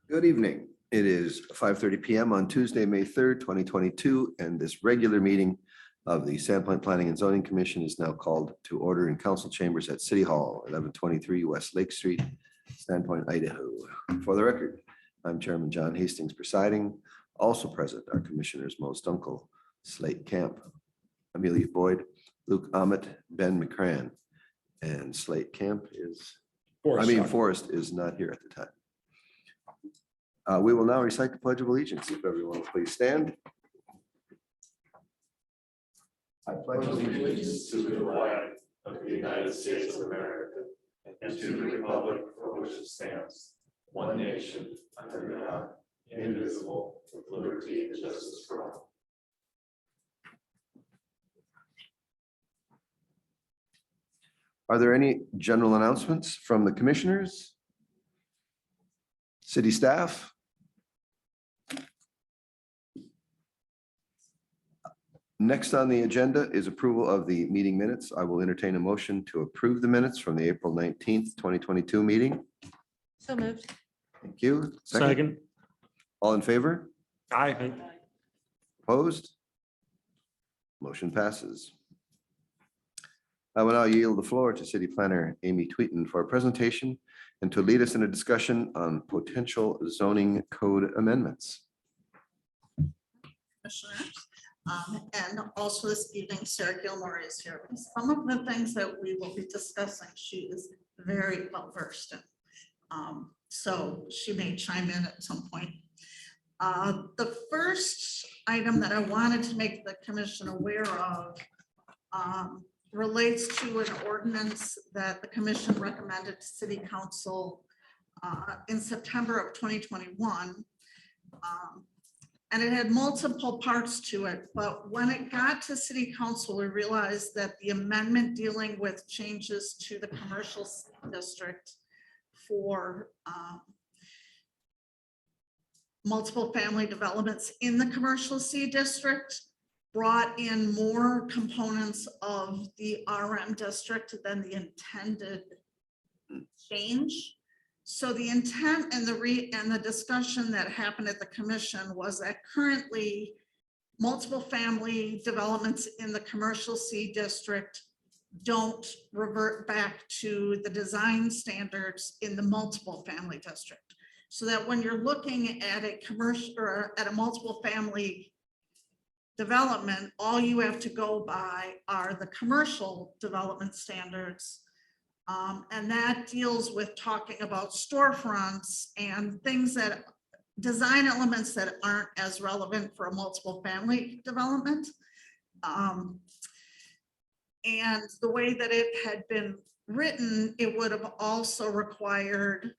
Good evening. It is 5:30 p.m. on Tuesday, May 3rd, 2022, and this regular meeting of the Sandpoint Planning and Zoning Commission is now called to order in council chambers at City Hall, 1123 West Lake Street, Sandpoint, Idaho. For the record, I'm Chairman John Hastings presiding. Also present are Commissioners Mo Stunkel, Slate Camp, Amelia Boyd, Luke Ahmet, Ben McCran, and Slate Camp is, Forrest is not here at the time. We will now recite the Pledge of Allegiance. If everyone will please stand. I pledge allegiance to the flag of the United States of America and to the republic for which it stands, one nation, under God, indivisible, with liberty and justice for all. Are there any general announcements from the commissioners? City staff? Next on the agenda is approval of the meeting minutes. I will entertain a motion to approve the minutes from the April 19th, 2022 meeting. So moved. Thank you. Second. All in favor? Aye. Opposed? Motion passes. I will now yield the floor to City Planner Amy Tweeten for a presentation and to lead us in a discussion on potential zoning code amendments. Commissioners. And also this evening, Sarah Gilmore is here. Some of the things that we will be discussing, she is very well versed in. So she may chime in at some point. The first item that I wanted to make the commission aware of relates to an ordinance that the commission recommended to City Council in September of 2021. And it had multiple parts to it, but when it got to City Council, we realized that the amendment dealing with changes to the commercial district for multiple family developments in the commercial C district brought in more components of the RM district than the intended change. So the intent and the discussion that happened at the commission was that currently multiple family developments in the commercial C district don't revert back to the design standards in the multiple family district. So that when you're looking at a commercial or at a multiple family development, all you have to go by are the commercial development standards. And that deals with talking about storefronts and things that design elements that aren't as relevant for a multiple family development. And the way that it had been written, it would have also required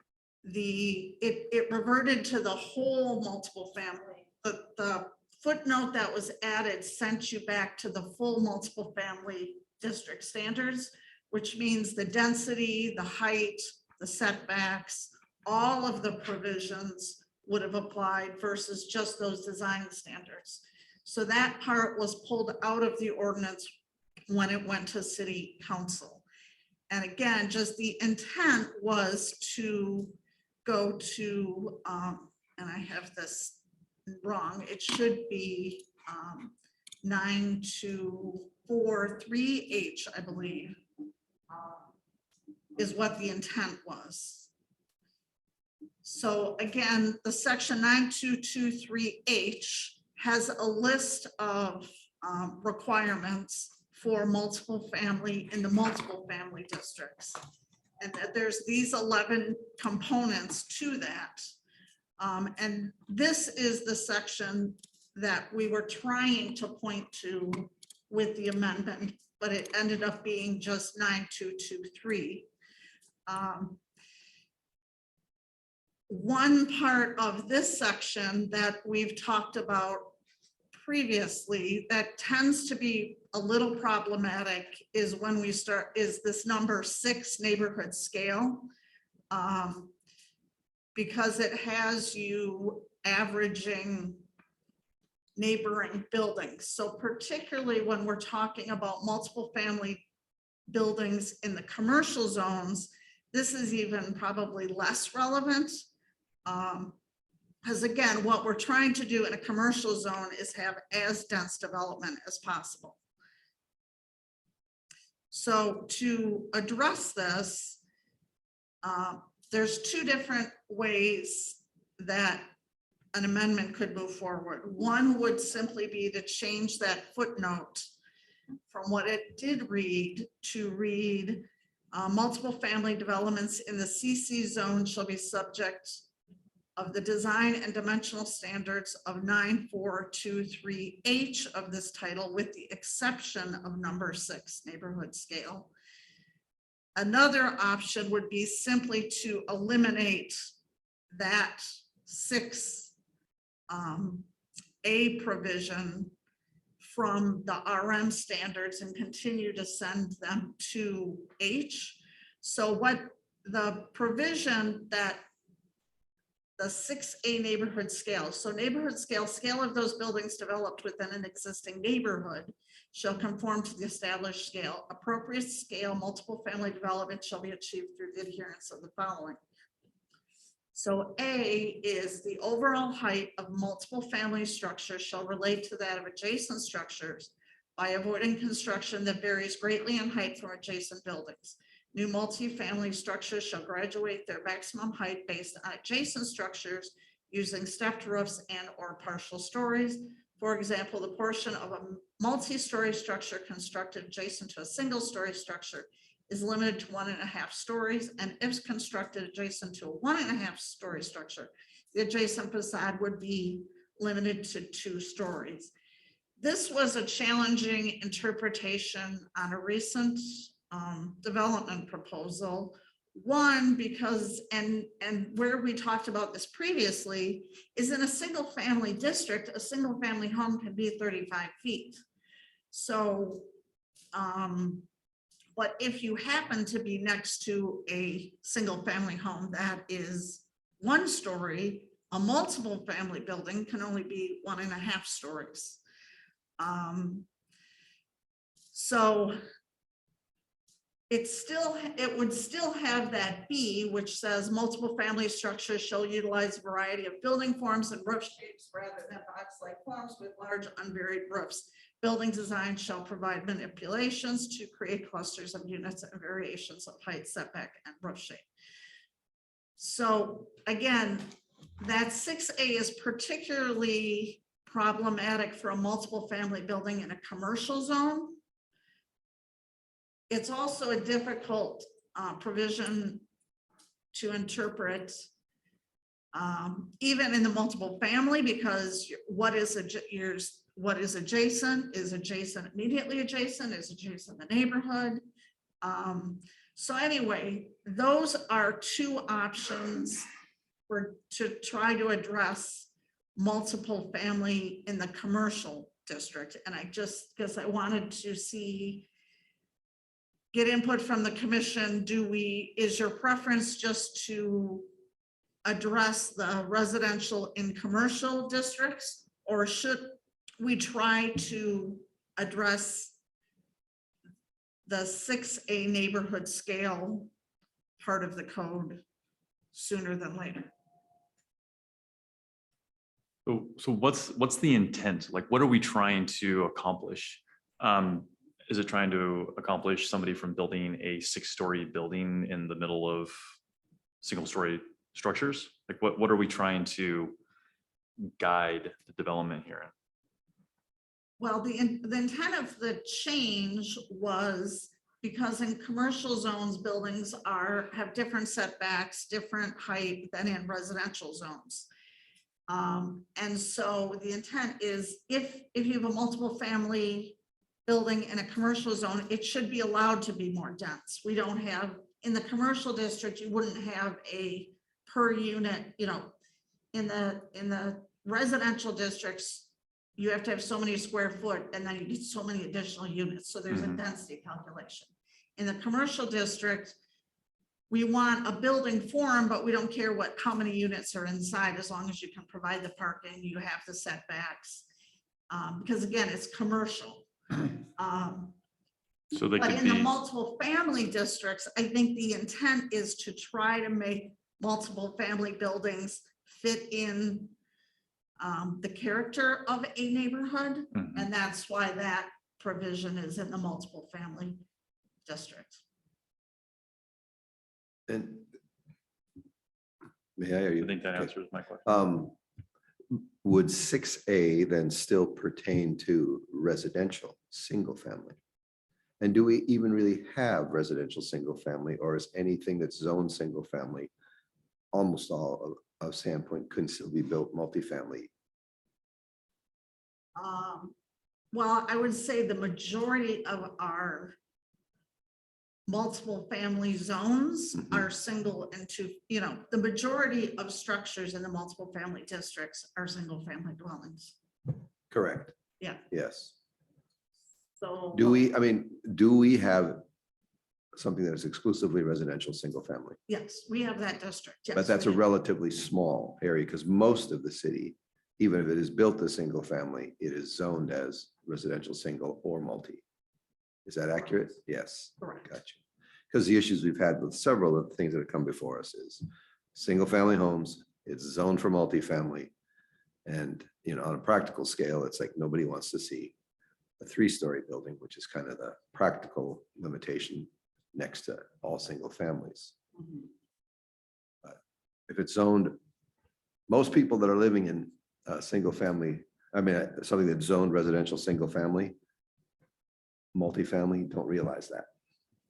it reverted to the whole multiple family. The footnote that was added sent you back to the full multiple family district standards, which means the density, the height, the setbacks, all of the provisions would have applied versus just those design standards. So that part was pulled out of the ordinance when it went to City Council. And again, just the intent was to go to, and I have this wrong, it should be 9243H, I believe. Is what the intent was. So again, the section 9223H has a list of requirements for multiple family in the multiple family districts. And that there's these 11 components to that. And this is the section that we were trying to point to with the amendment, but it ended up being just 9223. One part of this section that we've talked about previously that tends to be a little problematic is when we start, is this number 6 neighborhood scale. Because it has you averaging neighboring buildings. So particularly when we're talking about multiple family buildings in the commercial zones, this is even probably less relevant Because again, what we're trying to do in a commercial zone is have as dense development as possible. So to address this, there's two different ways that an amendment could move forward. One would simply be to change that footnote from what it did read to read multiple family developments in the CC zone shall be subject of the design and dimensional standards of 9423H of this title, with the exception of number 6 neighborhood scale. Another option would be simply to eliminate that 6A provision from the RM standards and continue to send them to H. So what the provision that the 6A neighborhood scale, so neighborhood scale of those buildings developed within an existing neighborhood shall conform to the established scale. Appropriate scale multiple family development shall be achieved through the adherence of the following. So A is the overall height of multiple family structures shall relate to that of adjacent structures by avoiding construction that varies greatly in height from adjacent buildings. New multifamily structures shall graduate their maximum height based on adjacent structures using stepped roofs and or partial stories. For example, the portion of a multi-story structure constructed adjacent to a single-story structure is limited to 1.5 stories, and if constructed adjacent to a 1.5 story structure, the adjacent facade would be limited to 2 stories. This was a challenging interpretation on a recent development proposal. One, because, and where we talked about this previously, is in a single family district, a single family home can be 35 feet. So, but if you happen to be next to a single family home that is 1 story, a multiple family building can only be 1.5 stories. So it would still have that B, which says multiple family structures shall utilize a variety of building forms and roof shapes rather than box-like forms with large unvaried roofs. Building design shall provide manipulations to create clusters of units and variations of height, setback, and roof shape. So again, that 6A is particularly problematic for a multiple family building in a commercial zone. It's also a difficult provision to interpret, even in the multiple family, because what is adjacent is adjacent, immediately adjacent is adjacent the neighborhood. So anyway, those are 2 options to try to address multiple family in the commercial district. And I just, because I wanted to get input from the commission. Is your preference just to address the residential in commercial districts, or should we try to address the 6A neighborhood scale part of the code sooner than later? So what's the intent? Like, what are we trying to accomplish? Is it trying to accomplish somebody from building a 6-story building in the middle of single-story structures? Like, what are we trying to guide the development here? Well, the intent of the change was because in commercial zones, buildings have different setbacks, different height than in residential zones. And so the intent is if you have a multiple family building in a commercial zone, it should be allowed to be more dense. We don't have, in the commercial district, you wouldn't have a per unit, in the residential districts, you have to have so many square foot and then you get so many additional units. So there's a density calculation. In the commercial district, we want a building form, but we don't care how many units are inside, as long as you can provide the parking, you have the setbacks. Because again, it's commercial. So they but could in the be multiple family districts, I think the intent is to try to make multiple family buildings fit in the character of a neighborhood. Mhm. And that's why that provision is in the multiple family district. And may I, are you? I think that okay. answers my question. Would 6A then still pertain to residential, single family? And do we even really have residential, single family, or is anything that's zoned single family, almost all of Sandpoint couldn't still be built multifamily? Well, I would say the majority of our multiple family zones Mhm. are single and two, the majority of structures in the multiple family districts are single family dwellings. Correct. Yeah. Yes. So. Do we have something that is exclusively residential, single family? Yes, we have that district. But yes, that's a we do. relatively small area because most of the city, even if it is built as single family, it is zoned as residential, single or multi. Is that accurate? Yes. Correct. Gotcha. Because the issues we've had with several of the things that have come before us is single family homes, it's zoned for multifamily. And, on a practical scale, it's like nobody wants to see a 3-story building, which is kind of the practical limitation next to all single families. Mhm. If it's zoned, most people that are living in single family, something that's zoned residential, single family, multifamily, don't realize that.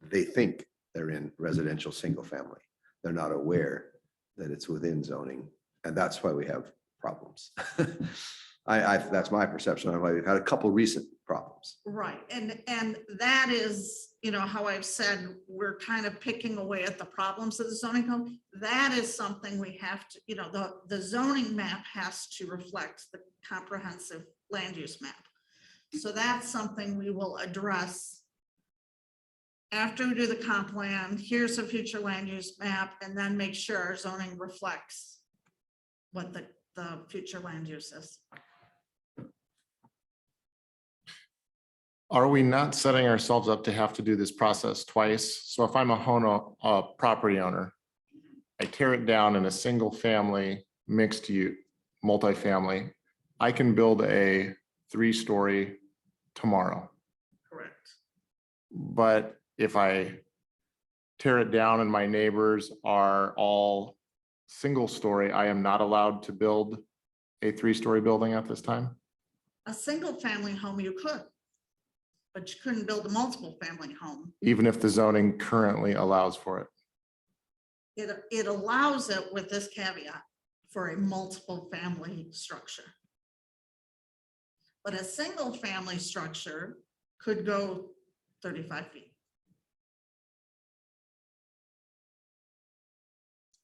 They think they're in residential, single family. They're not aware that it's within zoning. And that's why we have problems. That's my perception of why we've had a couple recent problems. Right, and that is, how I've said, we're kind of picking away at the problems of the zoning code. That is something we have to, the zoning map has to reflect the comprehensive land use map. So that's something we will address after we do the comp plan. Here's a future land use map, and then make sure our zoning reflects what the future land use is. Are we not setting ourselves up to have to do this process twice? So if I'm a property owner, I tear it down in a single family, mixed use, multifamily, I can build a 3-story tomorrow. Correct. But if I tear it down and my neighbors are all single story, I am not allowed to build a 3-story building at this time? A single family home you could, but you couldn't build a multiple family home. Even if the zoning currently allows for it? It allows it with this caveat for a multiple family structure. But a single family structure could go 35 feet.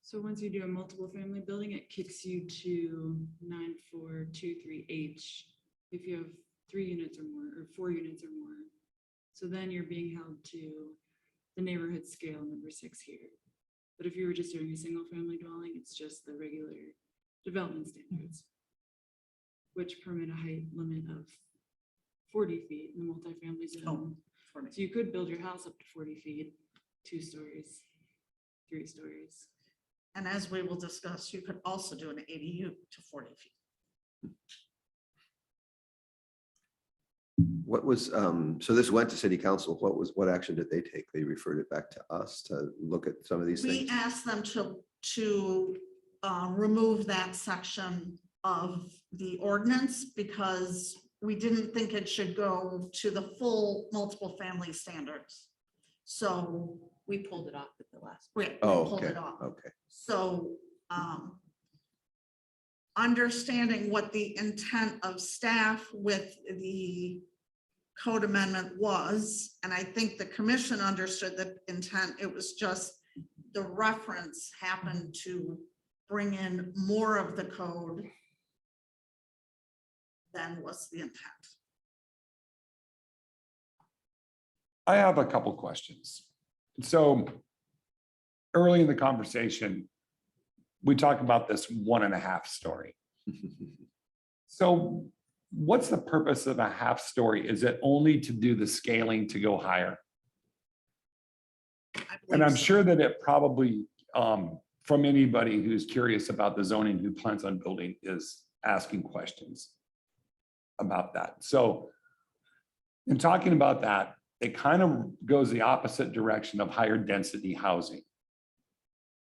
So once you do a multiple family building, it kicks you to 9423H if you have 3 units or more, or 4 units or more. So then you're being held to the neighborhood scale number 6 here. But if you were just doing a single family dwelling, it's just the regular development standards, which permit a height limit of 40 feet in the multifamily zone. So you could build your house up to 40 feet, 2 stories, 3 stories. And as we will discuss, you could also do an ADU to 40 feet. What was, so this went to city council. What action did they take? They referred it back to us to look at some of these We things? asked them to remove that section of the ordinance because we didn't think it should go to the full multiple family standards. So We pulled it off at the last. we Oh, pulled okay, it off. okay. So understanding what the intent of staff with the code amendment was, and I think the commission understood the intent, it was just the reference happened to bring in more of the code than was the intent. I have a couple questions. So early in the conversation, we talked about this 1.5 story. So what's the purpose of a half story? Is it only to do the scaling to go higher? I And believe I'm so. sure that it probably, from anybody who's curious about the zoning, who plans on building, is asking questions about that. So in talking about that, it kind of goes the opposite direction of higher density housing.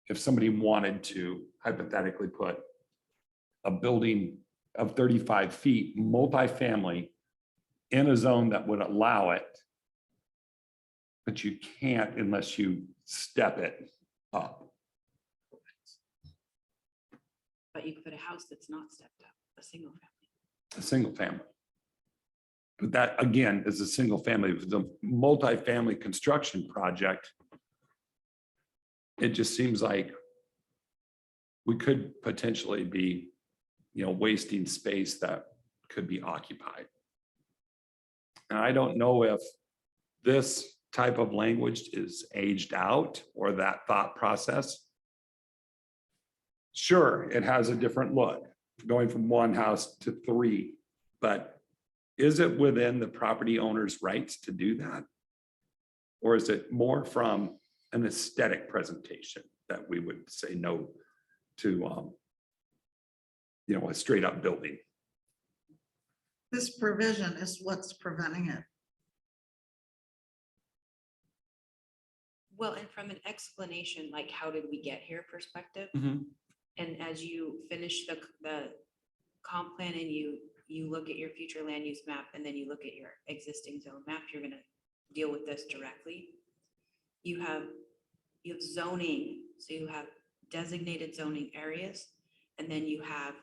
If somebody wanted to hypothetically put a building of 35 feet, multifamily, in a zone that would allow it, but you can't unless you step it up. But you could put a house that's not stepped up, a single family. A single family. But that, again, is a single family. If it's a multifamily construction project, it just seems like we could potentially be, wasting space that could be occupied. And I don't know if this type of language is aged out or that thought process. Sure, it has a different look, going from one house to three, but is it within the property owner's rights to do that? Or is it more from an aesthetic presentation that we would say no to, a straight up building? This provision is what's preventing it. Well, and from an explanation, like how did we get here perspective, Mhm. and as you finish the comp plan and you look at your future land use map and then you look at your existing zone map, you're gonna deal with this directly. You have zoning, so you have designated zoning areas, and then you have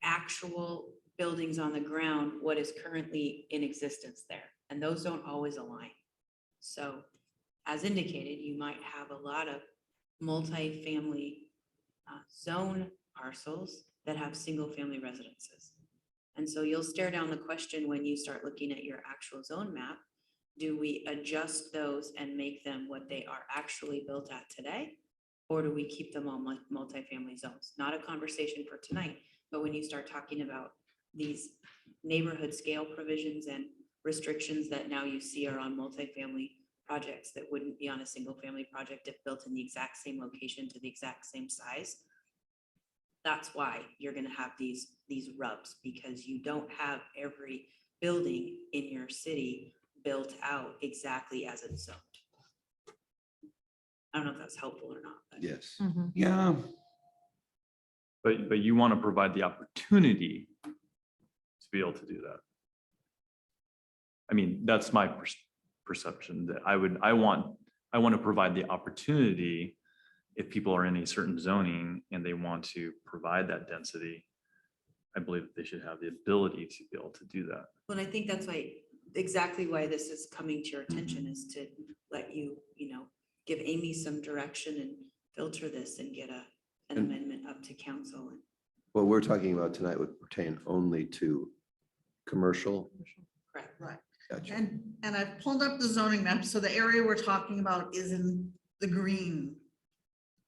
actual buildings on the ground, what is currently in existence there, and those don't always align. So as indicated, you might have a lot of multifamily zone parcels that have single family residences. And so you'll stare down the question when you start looking at your actual zone map. Do we adjust those and make them what they are actually built at today? Or do we keep them on multifamily zones? Not a conversation for tonight, but when you start talking about these neighborhood scale provisions and restrictions that now you see are on multifamily projects that wouldn't be on a single family project if built in the exact same location to the exact same size. That's why you're going to have these rubs, because you don't have every building in your city built out exactly as it's zoned. I don't know if that's helpful or not. But Yes. Yeah, But you want to provide the opportunity to be able to do that. I mean, that's my perception, that I want to provide the opportunity if people are in a certain zoning and they want to provide that density. I believe that they should have the ability to be able to do that. Well, I think that's exactly why this is coming to your attention, is to let you, give Amy some direction and filter this and get an amendment up to council. What we're talking about tonight would pertain only to commercial. Correct. Right. Gotcha. And I've pulled up the zoning map. So the area we're talking about is in the green.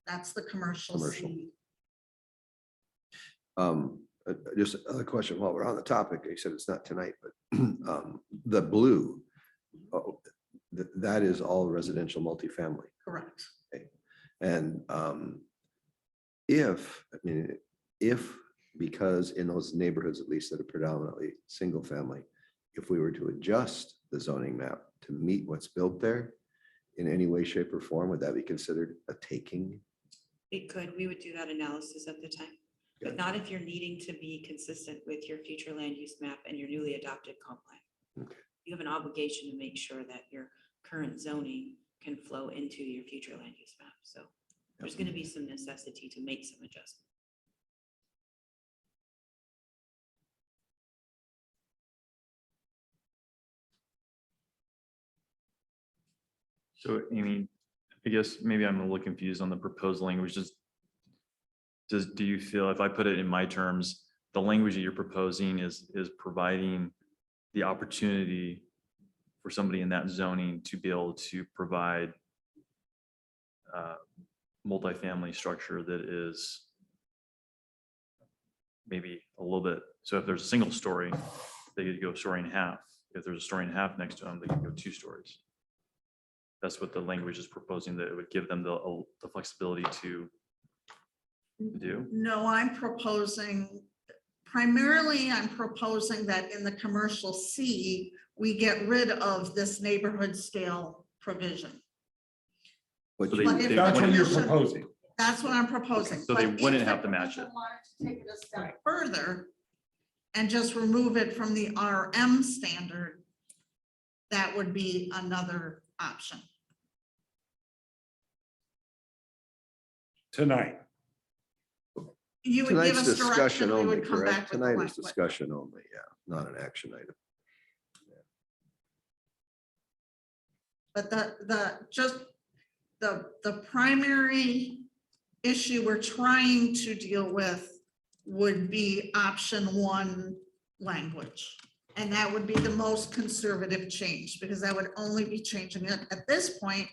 That's the commercial. Commercial. C. Just another question while we're on the topic. You said it's not tonight, but the blue, that is all residential multifamily. Correct. And if, because in those neighborhoods, at least that are predominantly single family, if we were to adjust the zoning map to meet what's built there in any way, shape, or form, would that be considered a taking? It could, we would do that analysis at the time, but not if you're needing to be consistent with your future land use map and your newly adopted comp plan. Okay. You have an obligation to make sure that your current zoning can flow into your future land use map. So there's going to be some necessity to make some adjustments. So Amy, I guess maybe I'm a little confused on the proposed language. Do you feel, if I put it in my terms, the language that you're proposing is providing the opportunity for somebody in that zoning to be able to provide multifamily structure that is maybe a little bit, so if there's a single story, they could go story and a half. If there's a story and a half next to them, they could go 2 stories. That's what the language is proposing, that it would give them the flexibility to do. No, I'm proposing primarily, I'm proposing that in the commercial C, we get rid of this neighborhood scale provision. But So you- they- But if they the That's what you're commission- proposing. That's what I'm proposing. So they But if wouldn't the have to match commission it. wanted to take it a step further and just remove it from the RM standard, that would be another option. Tonight. You would give Tonight's us discussion direction, we only, would come correct? back with the Tonight is language. discussion only, yeah, not an action item. But the primary issue we're trying to deal with would be option 1 language. And that would be the most conservative change, because that would only be changing it at this point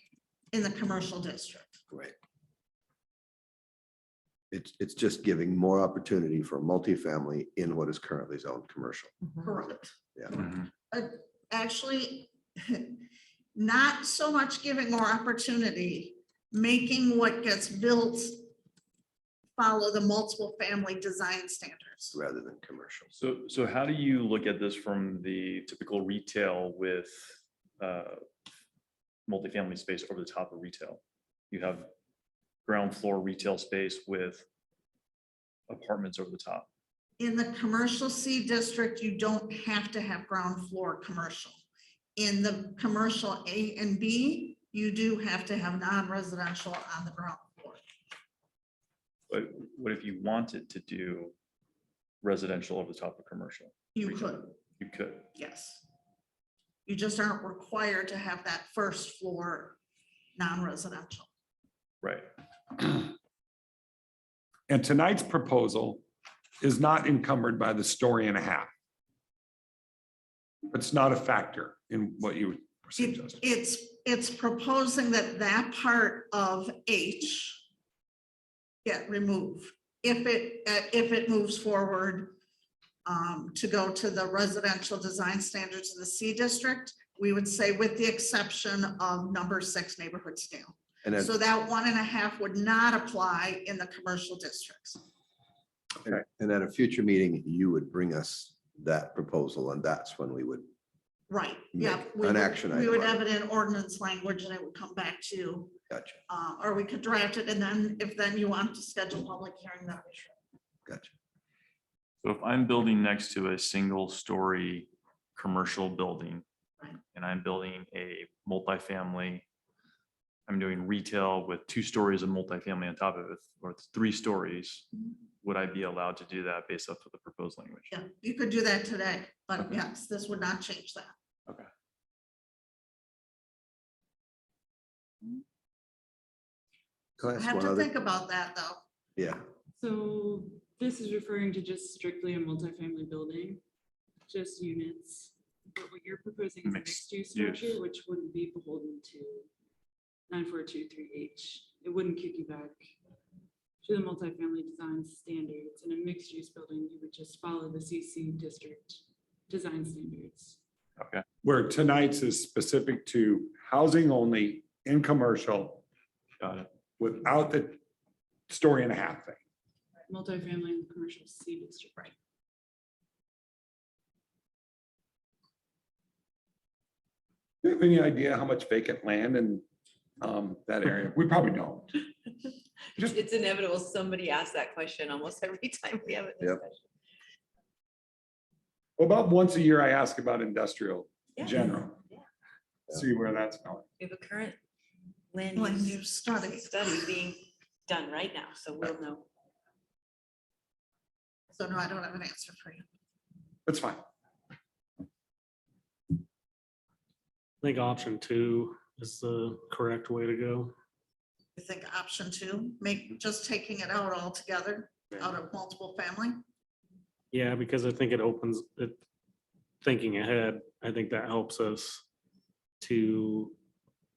in the commercial district. Right. It's just giving more opportunity for multifamily in what is currently zoned commercial. Correct. Yeah. Mhm. Actually, not so much giving more opportunity, making what gets built follow the multiple family design standards. Rather than commercial. So how do you look at this from the typical retail with multifamily space over the top of retail? You have ground floor retail space with apartments over the top. In the commercial C district, you don't have to have ground floor commercial. In the commercial A and B, you do have to have non-residential on the ground floor. But what if you wanted to do residential over the top of commercial? You Retail. could, You could. yes. You just aren't required to have that first floor non-residential. Right. And tonight's proposal is not encumbered by the 1.5 stories. It's not a factor in what you were suggesting. It's proposing that that part of H get removed. If it moves forward to go to the residential design standards in the C district, we would say with the exception of number 6 neighborhood scale. And at, So that 1.5 would not apply in the commercial districts. and at a future meeting, you would bring us that proposal, and that's when we would, Right, yeah. Make we an would- action We item would on have it in ordinance language and it would come back to you, gotcha, or we could draft it and then if then you want to schedule public hearing, that would be sure. gotcha. So if I'm building next to a single story commercial building Right. and I'm building a multifamily, I'm doing retail with 2 stories of multifamily on top of it, or it's 3 stories, would I be allowed to do that based off of the proposed language? Yeah, you could do that today, but Okay. yes, this would not change that. Okay. Can I I ask have one to other? think about that though. Yeah, So this is referring to just strictly a multifamily building, just units. But what you're proposing is a Mixed mixed-use use. structure, which wouldn't be beholden to 9423H. It wouldn't kick you back to the multifamily design standards. In a mixed-use building, you would just follow the CC district design standards. Okay. Where tonight's is specific to housing only in commercial Got it. without the 1.5 stories thing. Multifamily and commercial C district. Right. Do you have any idea how much vacant land in that area? We probably don't. Just- It's inevitable. Somebody asks that question almost every time we have a Yep. discussion. Well, about once a year, I ask about industrial Yeah. general. Yeah. See where that's going. We have a current land Land use use study. study being done right now, so we'll know. So no, I don't have an answer for you. That's fine. I think option 2 is the correct way to go. I think option 2, make just taking it out altogether, out of multiple family. Yeah, because I think it opens it, thinking ahead, I think that helps us to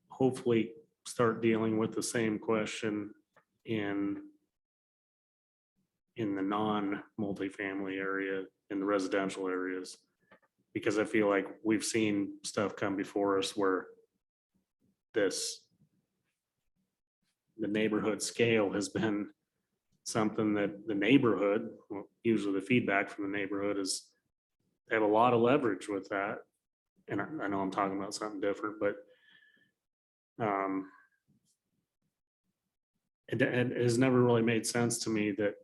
hopefully start dealing with the same question in the non-multifamily area, in the residential areas. Because I feel like we've seen stuff come before us where the neighborhood scale has been something that the neighborhood, well, usually the feedback from the neighborhood is they have a lot of leverage with that. And I know I'm talking about something different, but it has never really made sense to me that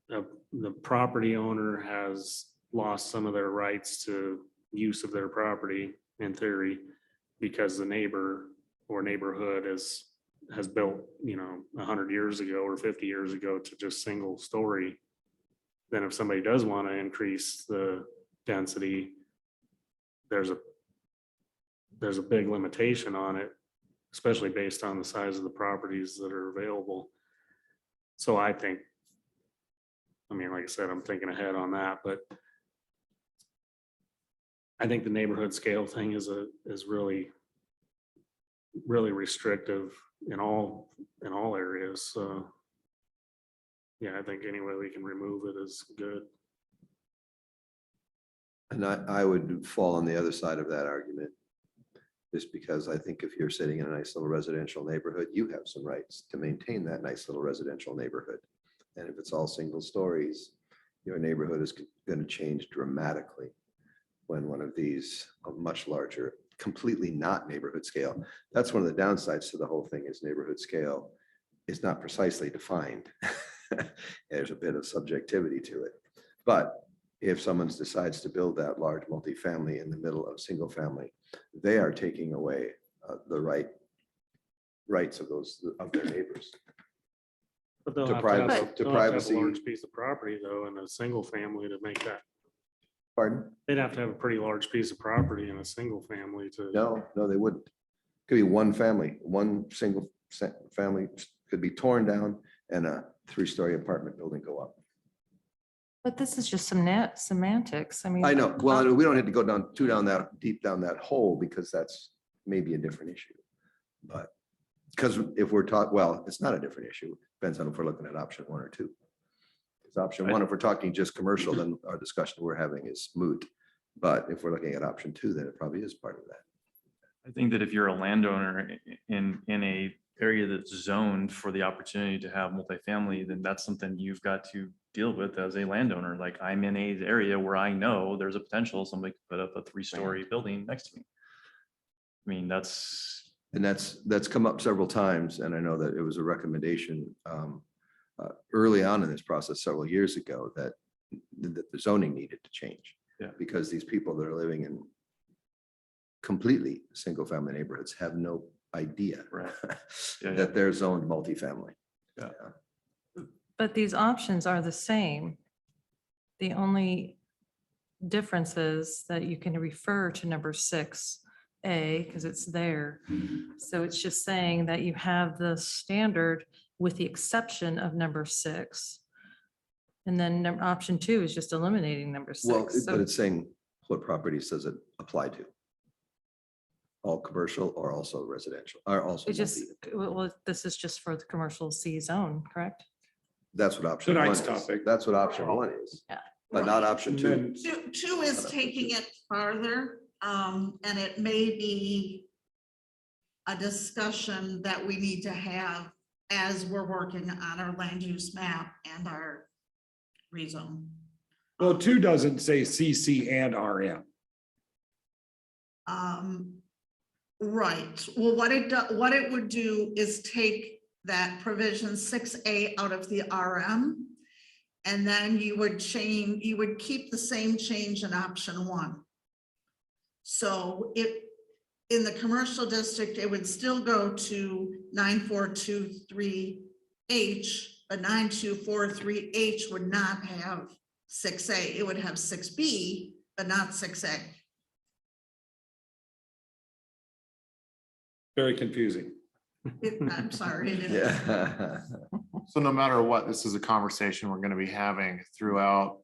the property owner has lost some of their rights to use of their property in theory, because the neighbor or neighborhood has built, 100 years ago or 50 years ago to just single story. Then if somebody does want to increase the density, there's a big limitation on it, especially based on the size of the properties that are available. So I think, like I said, I'm thinking ahead on that, but I think the neighborhood scale thing is really, really restrictive in all areas. So yeah, I think any way we can remove it is good. And I would fall on the other side of that argument. Just because I think if you're sitting in a nice little residential neighborhood, you have some rights to maintain that nice little residential neighborhood. And if it's all single stories, your neighborhood is going to change dramatically when one of these much larger, completely not neighborhood scale. That's one of the downsides to the whole thing, is neighborhood scale is not precisely defined. There's a bit of subjectivity to it. But if someone decides to build that large multifamily in the middle of single family, they are taking away the rights of their neighbors. But they'll To have to have privacy- a- to they'll have to have privacy. a large piece of property though, in a single family to make that. Pardon? They'd have to have a pretty large piece of property in a single family to. No, they wouldn't. Could be one family, one single family could be torn down and a 3-story apartment building go up. But this is just some semantics. I mean. I know. Well, we don't have to go deep down that hole, because that's maybe a different issue. But because if we're talking, well, it's not a different issue. Depends on if we're looking at option 1 or 2. Because option 1, if we're talking just commercial, then our discussion we're having is moot. But if we're looking at option 2, then it probably is part of that. I think that if you're a landowner in a area that's zoned for the opportunity to have multifamily, then that's something you've got to deal with as a landowner. Like, I'm in a area where I know there's a potential somebody could put up a 3-story building next to me. I mean, that's come up several times, and I know that it was a recommendation early on in this process several years ago that the zoning needed to change. Yeah. Because these people that are living in completely single-family neighborhoods have no idea right. Yeah, that they're zoned multifamily. Yeah. But these options are the same. The only difference is that you can refer to number 6A because it's there. So it's just saying that you have the standard with the exception of number 6. And then option 2 is just eliminating number 6. Well, So but it's saying what properties does it apply to? All commercial or also residential, or also it just, multi? well, this is just for the commercial C zone, correct? That's what option 1 Tonight's is. topic. That's what option 1 is. Yeah. But not option And 2. then- Two is taking it farther, and it may be a discussion that we need to have as we're working on our land use map and our rezone. Well, 2 doesn't say CC and RM. Right, well, what it would do is take that provision 6A out of the RM. And then you would keep the same change in option 1. So in the commercial district, it would still go to 9423H, but 9243H would not have 6A. It would have 6B, but not 6A. Very confusing. I'm sorry. it is. Yeah. So no matter what, this is a conversation we're going to be having throughout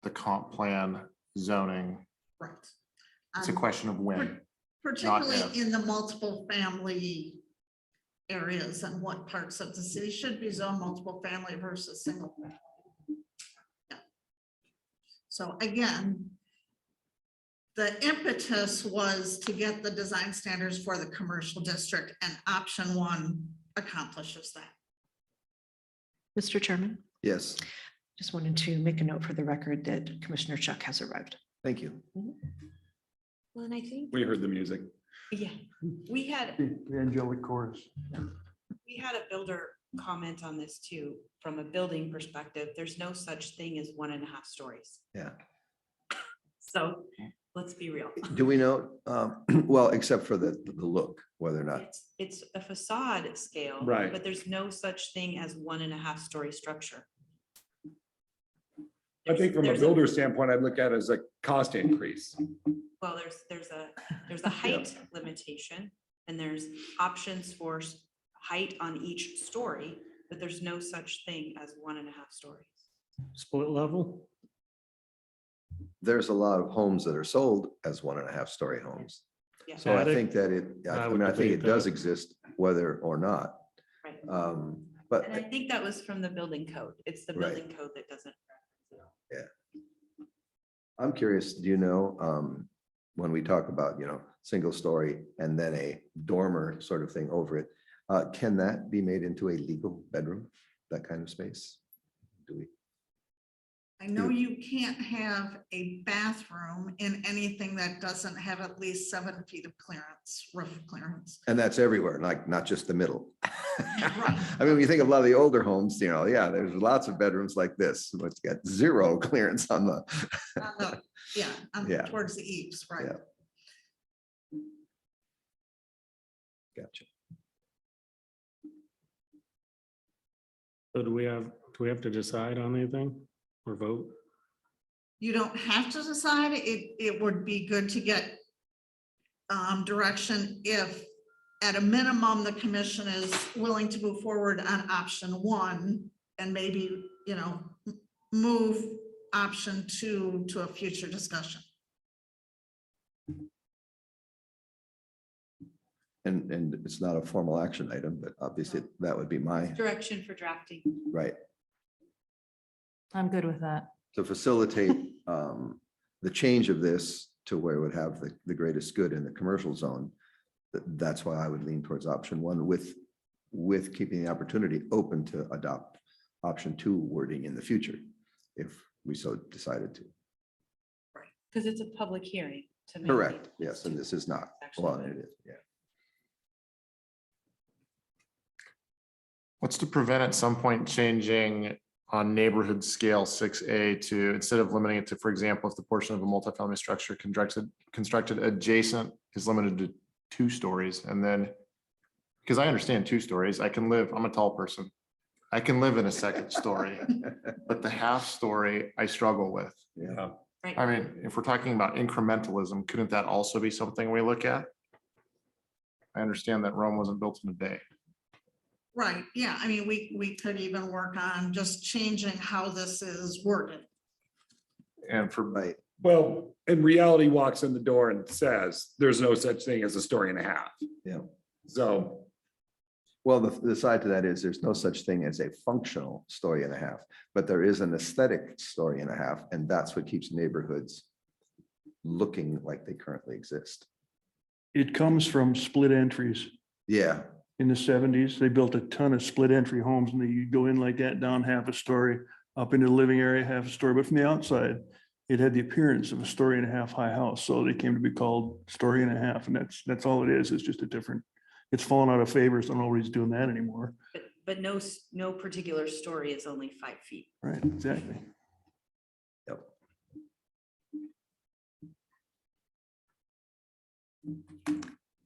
the comp plan zoning. Right. It's a question of when. Particularly if. in the multiple family areas and what parts of the city should be zoned multiple family versus single family. Yeah. So again, the impetus was to get the design standards for the commercial district, and option 1 accomplishes that. Mr. Chairman, Yes, just wanted to make a note for the record that Commissioner Chuck has arrived. thank you. Well, and I think, We heard the music. yeah, we had, The angelic chorus. we had a builder comment on this too, from a building perspective. There's no such thing as 1.5 stories. Yeah. So let's be real. Do we know, well, except for the look, whether or not, It's a facade scale. Right. But there's no such thing as 1.5 story structure. I think from a There's builder standpoint, I'd look at it as a cost increase. Well, there's a height limitation and there's options for height on each story, but there's no such thing as 1.5 stories. Split level? there's a lot of homes that are sold as 1.5 story homes. Yeah. So I Attic? think that I would mean, I think it debate does that. exist whether or not. Right. But And I think that was from the building code. It's the Right. building code that doesn't. I'm curious, do you know, when we talk about, single story and then a dormer sort of thing over it, can that be made into a legal bedroom, that kind of space? Do we? I know you can't have a bathroom in anything that doesn't have at least 7 feet of clearance, roof clearance. And that's everywhere, like not just the middle. Right. I mean, when you think of a lot of the older homes, yeah, there's lots of bedrooms like this, but it's got zero clearance on the. Yeah. Towards the eaves, right? Yeah. Gotcha. So do we have to decide on anything or vote? You don't have to decide. It would be good to get direction if at a minimum, the commission is willing to move forward on option 1 and maybe, move option 2 to a future discussion. And it's not a formal action item, but obviously that would be my, Direction for drafting. right, I'm good with that. to facilitate the change of this to where it would have the greatest good in the commercial zone. That's why I would lean towards option 1 with keeping the opportunity open to adopt option 2 wording in the future, if we so decided to. Because it's a public hearing. To make Correct, these yes, and two this is not, actually well, vote. it is, yeah. What's to prevent at some point changing on neighborhood scale 6A to, instead of limiting it to, for example, if the portion of a multifamily structure constructed adjacent is limited to 2 stories, and then, because I understand 2 stories, I'm a tall person. I can live in a second story, but the half story I struggle with. Yeah. Right. I mean, if we're talking about incrementalism, couldn't that also be something we look at? I understand that Rome wasn't built in a day. Right, yeah, I mean, we could even work on just changing how this is worded. And for, Right, Well, and reality walks in the door and says, there's no such thing as a story and a half. yeah. So, Well, the side to that is there's no such thing as a functional story and a half, but there is an aesthetic story and a half, and that's what keeps neighborhoods looking like they currently exist. It comes from split entries. Yeah, In the 70s, they built a ton of split entry homes and you go in like that, down half a story, up into the living area, half a story, but from the outside, it had the appearance of a story and a half high house. So they came to be called story and a half. And that's all it is. It's just a different, it's fallen out of favor. So nobody's doing that anymore. But no particular story is only 5 feet. Right, exactly. yep.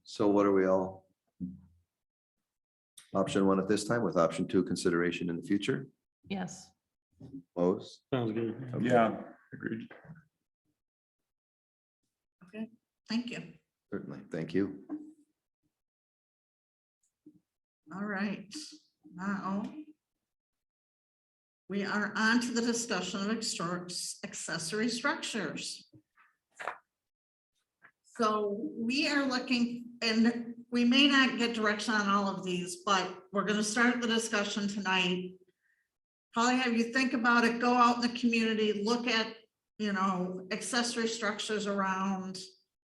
So what are we all? Option 1 at this time with option 2 consideration in the future? Yes. Opposed? Sounds good. Okay. yeah, Agreed. Thank you. Certainly, thank you. All right, now we are on to the discussion of accessory structures. So we are looking, and we may not get direction on all of these, but we're going to start the discussion tonight. Probably have you think about it, go out in the community, look at, accessory structures around,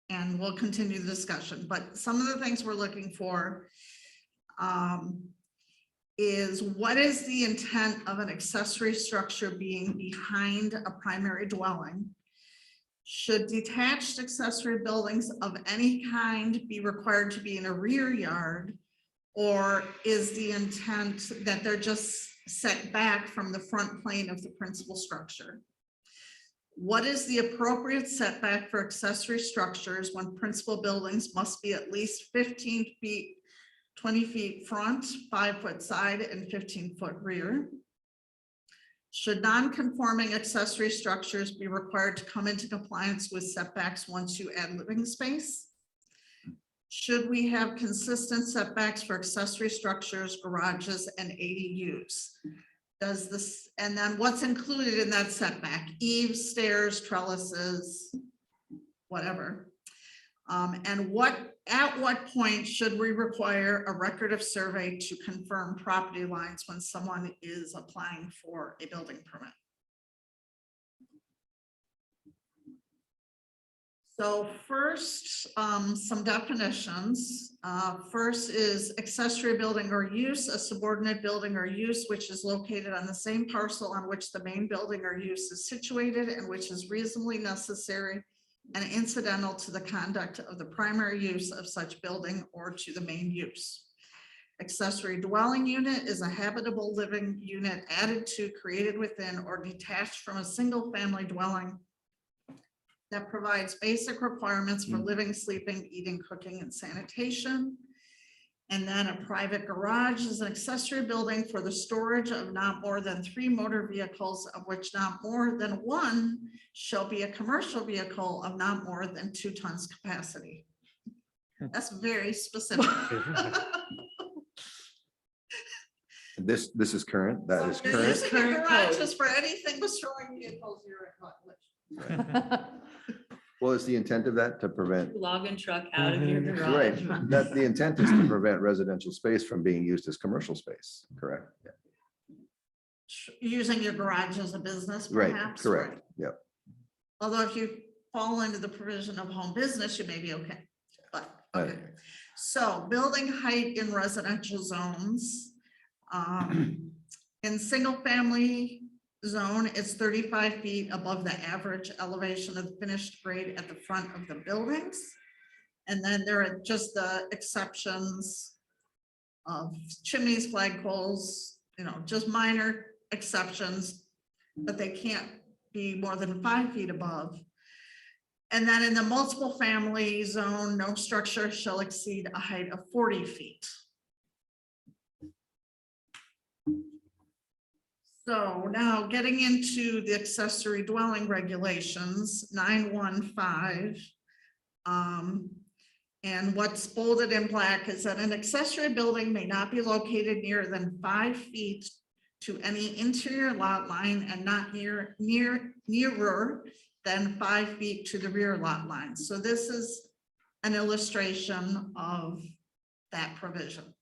and we'll continue the discussion. But some of the things we're looking for, is what is the intent of an accessory structure being behind a primary dwelling? Should detached accessory buildings of any kind be required to be in a rear yard? Or is the intent that they're just set back from the front plane of the principal structure? What is the appropriate setback for accessory structures when principal buildings must be at least 15 feet, 20 feet front, 5-foot side, and 15-foot rear? Should non-conforming accessory structures be required to come into compliance with setbacks once you add living space? Should we have consistent setbacks for accessory structures, garages, and ADUs? Does this, and then what's included in that setback? Eaves, stairs, trellises, whatever. And at what point should we require a record of survey to confirm property lines when someone is applying for a building permit? So first, some definitions. First is accessory building or use, a subordinate building or use which is located on the same parcel on which the main building or use is situated and which is reasonably necessary and incidental to the conduct of the primary use of such building or to the main use. Accessory dwelling unit is a habitable living unit added to, created within, or detached from a single family dwelling that provides basic requirements for living, sleeping, eating, cooking, and sanitation. And then a private garage is an accessory building for the storage of not more than 3 motor vehicles, of which not more than 1 shall be a commercial vehicle of not more than 2 tons capacity. That's very specific. This is current, that is You're current. using your garages for anything but storing vehicles, you're in violation. Well, is the intent of that to prevent, Log and truck out of your right, garage. that the intent is to prevent residential space from being used as commercial space, correct? Yeah. Using your garage as a business, Right, perhaps. correct, right. yep. Although if you fall into the provision of home business, you may be okay. But, okay. So building height in residential zones. In single family zone, it's 35 feet above the average elevation of the finished grade at the front of the buildings. And then there are just the exceptions of chimneys, flagpoles, just minor exceptions, but they can't be more than 5 feet above. And then in the multiple family zone, no structure shall exceed a height of 40 feet. So now getting into the accessory dwelling regulations, 915. And what's bolded in black is that an accessory building may not be located nearer than 5 feet to any interior lot line and not nearer than 5 feet to the rear lot line. So this is an illustration of that provision.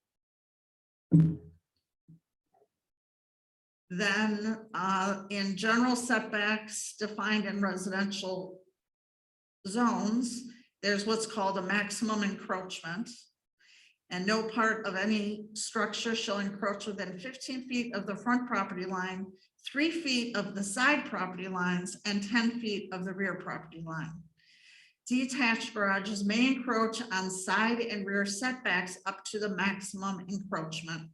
Then in general setbacks defined in residential zones, there's what's called a maximum encroachment. And no part of any structure shall encroach within 15 feet of the front property line, 3 feet of the side property lines, and 10 feet of the rear property line. Detached garages may encroach on side and rear setbacks up to the maximum encroachment.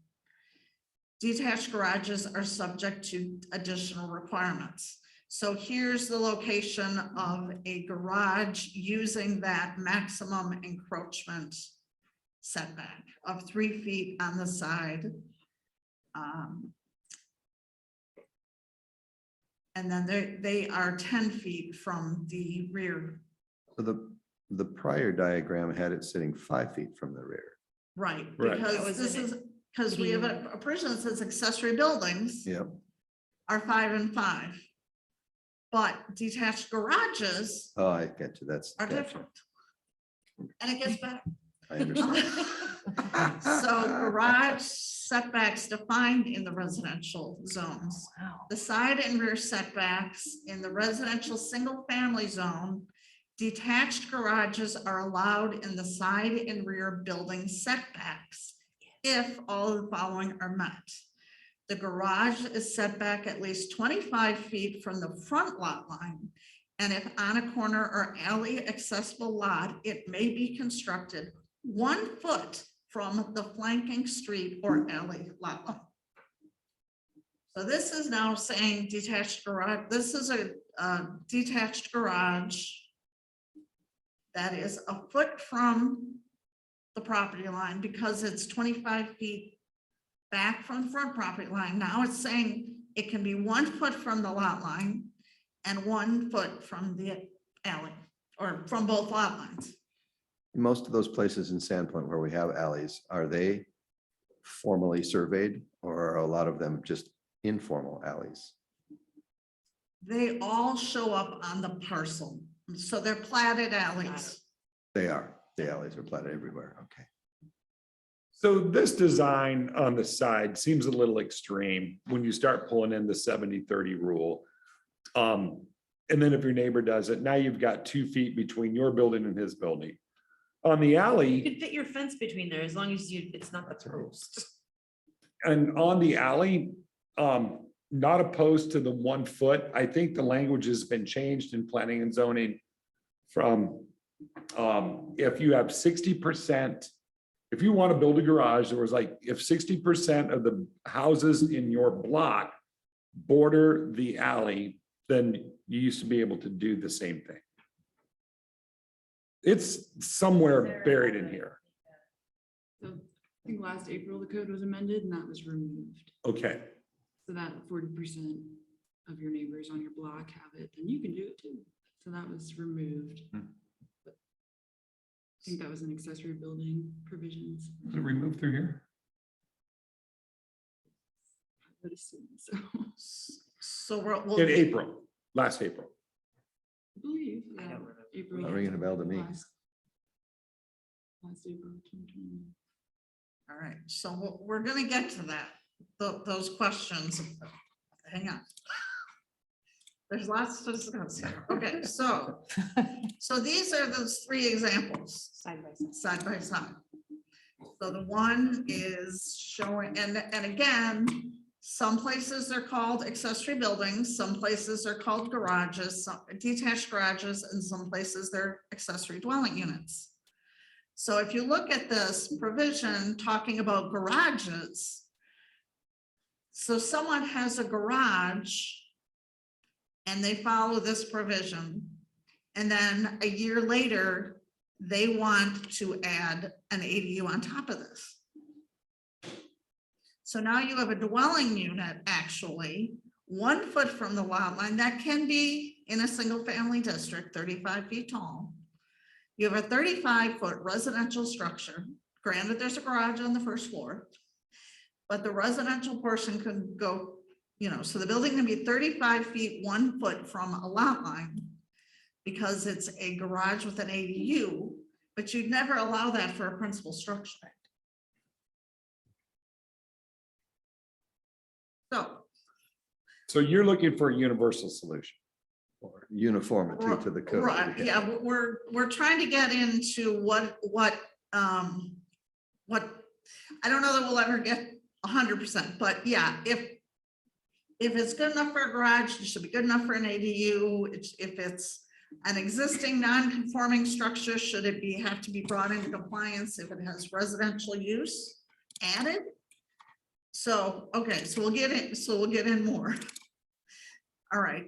Detached garages are subject to additional requirements. So here's the location of a garage using that maximum encroachment setback of 3 feet on the side. And then they are 10 feet from the rear. So the prior diagram had it sitting 5 feet from the rear. Right, Right. because That was this in is, because we have a provision that says accessory buildings Yep. are 5 and 5. But detached garages Oh, I get you. That's. are gotcha. different. And it gets better. I understand. So garage setbacks defined in the residential zones. Wow. The side and rear setbacks in the residential single family zone, detached garages are allowed in the side and rear building setbacks if all of the following are met. The garage is set back at least 25 feet from the front lot line. And if on a corner or alley accessible lot, it may be constructed 1 foot from the flanking street or alley lot line. So this is now saying detached garage. This is a detached garage that is a foot from the property line because it's 25 feet back from the front property line. Now it's saying it can be 1 foot from the lot line and 1 foot from the alley or from both lot lines. Most of those places in Sandpoint where we have alleys, are they formally surveyed or are a lot of them just informal alleys? They all show up on the parcel. So they're platted alleys. They are. The alleys are platted everywhere. Okay. So this design on the side seems a little extreme when you start pulling in the 70-30 rule. And then if your neighbor does it, now you've got 2 feet between your building and his building. On the You alley, could fit your fence between there as long as it's not the post. and on the alley, not opposed to the 1 foot. I think the language has been changed in planning and zoning from if you have 60%, if you want to build a garage, there was like, if 60% of the houses in your block border the alley, then you used to be able to do the same thing. It's somewhere buried in here. So I think last April, the code was amended and that was removed. Okay, So that 40% of your neighbors on your block have it, then you can do it too. So that was removed. I think that was an accessory building provisions. was it removed through here? I would assume so. So we'll In April, last April. I believe. I don't remember. April. Not ringing a bell to me. Last April 2020. all right. So we're going to get to that, those questions. Hang on. There's lots to discuss here. Okay, so these are those 3 examples Side by side. side by side. So the one is showing, and again, some places they're called accessory buildings, some places are called garages, some detached garages, and some places they're accessory dwelling units. So if you look at this provision talking about garages, so someone has a garage and they follow this provision, and then a year later, they want to add an ADU on top of this. So now you have a dwelling unit, actually, 1 foot from the lot line that can be in a single family district, 35 feet tall. You have a 35-foot residential structure. Granted, there's a garage on the first floor, but the residential portion could go, so the building can be 35 feet, 1 foot from a lot line because it's a garage with an ADU, but you'd never allow that for a principal structure. So you're looking for a universal solution. Or uniformity to the code. Right, yeah, we're trying to get into what I don't know that we'll ever get 100%, but yeah, if it's good enough for a garage, it should be good enough for an ADU. If it's an existing non-conforming structure, should it have to be brought into compliance if it has residential use added? So, okay, so we'll get in more. All right.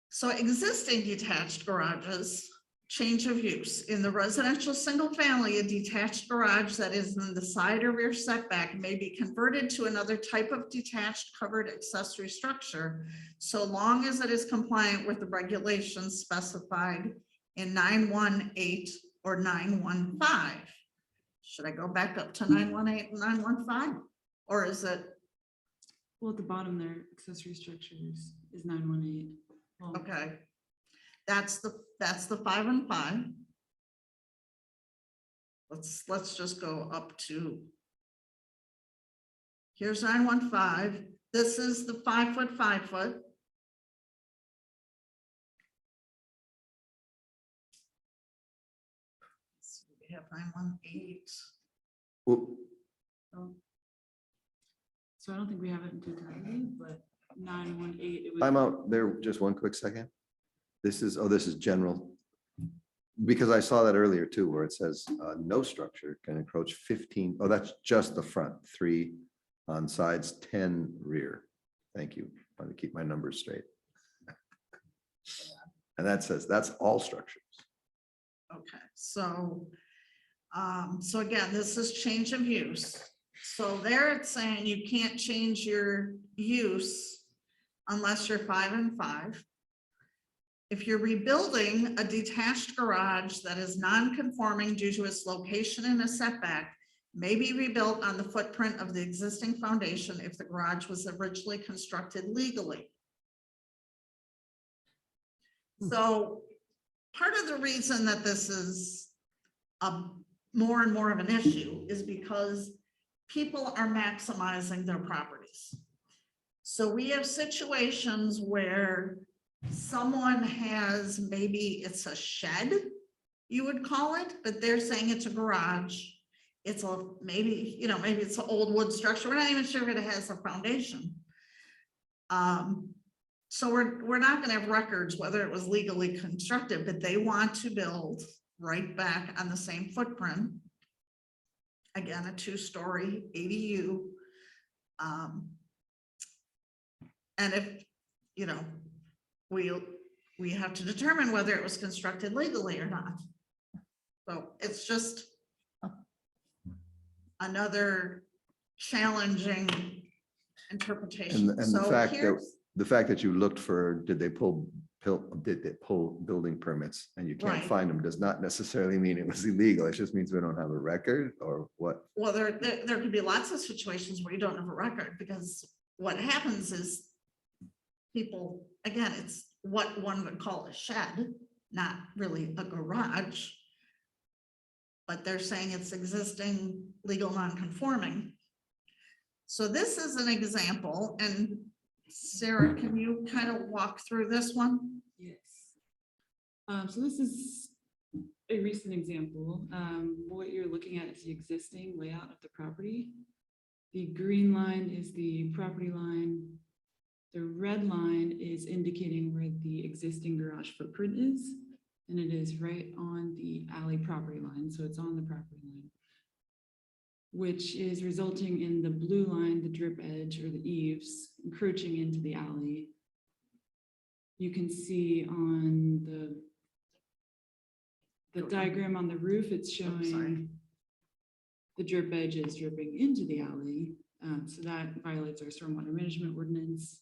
So existing detached garages, change of use. In the residential single family, a detached garage that is in the side or rear setback may be converted to another type of detached covered accessory structure, so long as it is compliant with the regulations specified in 918 or 915. Should I go back up to 918 and 915? Or is it? Well, at the bottom there, accessory structures is 918. Well, Okay, that's the 5 and 5. Let's just go up to. Here's 915. This is the 5 foot, 5 foot. So we have 918. Well, Oh. So I don't think we have it in totality, but 918. It was. I'm out there just one quick second. This is general. Because I saw that earlier too, where it says no structure can encroach 15. Oh, that's just the front, 3 on sides, 10 rear. Thank you. Trying to keep my numbers straight. And that says that's all structures. Okay, so, so again, this is change of use. So there it's saying you can't change your use unless you're 5 and 5. If you're rebuilding a detached garage that is non-conforming due to its location in a setback, may be rebuilt on the footprint of the existing foundation if the garage was originally constructed legally. So part of the reason that this is more and more of an issue is because people are maximizing their properties. So we have situations where someone has, maybe it's a shed, you would call it, but they're saying it's a garage. It's a, maybe, you know, maybe it's an old wood structure. We're not even sure if it has a foundation. So we're not gonna have records whether it was legally constructed, but they want to build right back on the same footprint. Again, a 2-story ADU. And if, you know, we have to determine whether it was constructed legally or not. So it's just another challenging interpretation. And So the fact that you looked for, did they pull building permits and you can't Right. find them does not necessarily mean it was illegal. It just means we don't have a record or what. Well, there could be lots of situations where you don't have a record, because what happens is people, again, it's what one would call a shed, not really a garage. But they're saying it's existing legal non-conforming. So this is an example, and Sarah, can you kind of walk through this one? Yes. So this is a recent example. What you're looking at is the existing layout of the property. The green line is the property line. The red line is indicating where the existing garage footprint is, and it is right on the alley property line. So it's on the property line, which is resulting in the blue line, the drip edge or the eaves encroaching into the alley. You can see on the diagram on the roof, it's showing the drip edge is dripping into the alley. So that violates our stormwater management ordinance.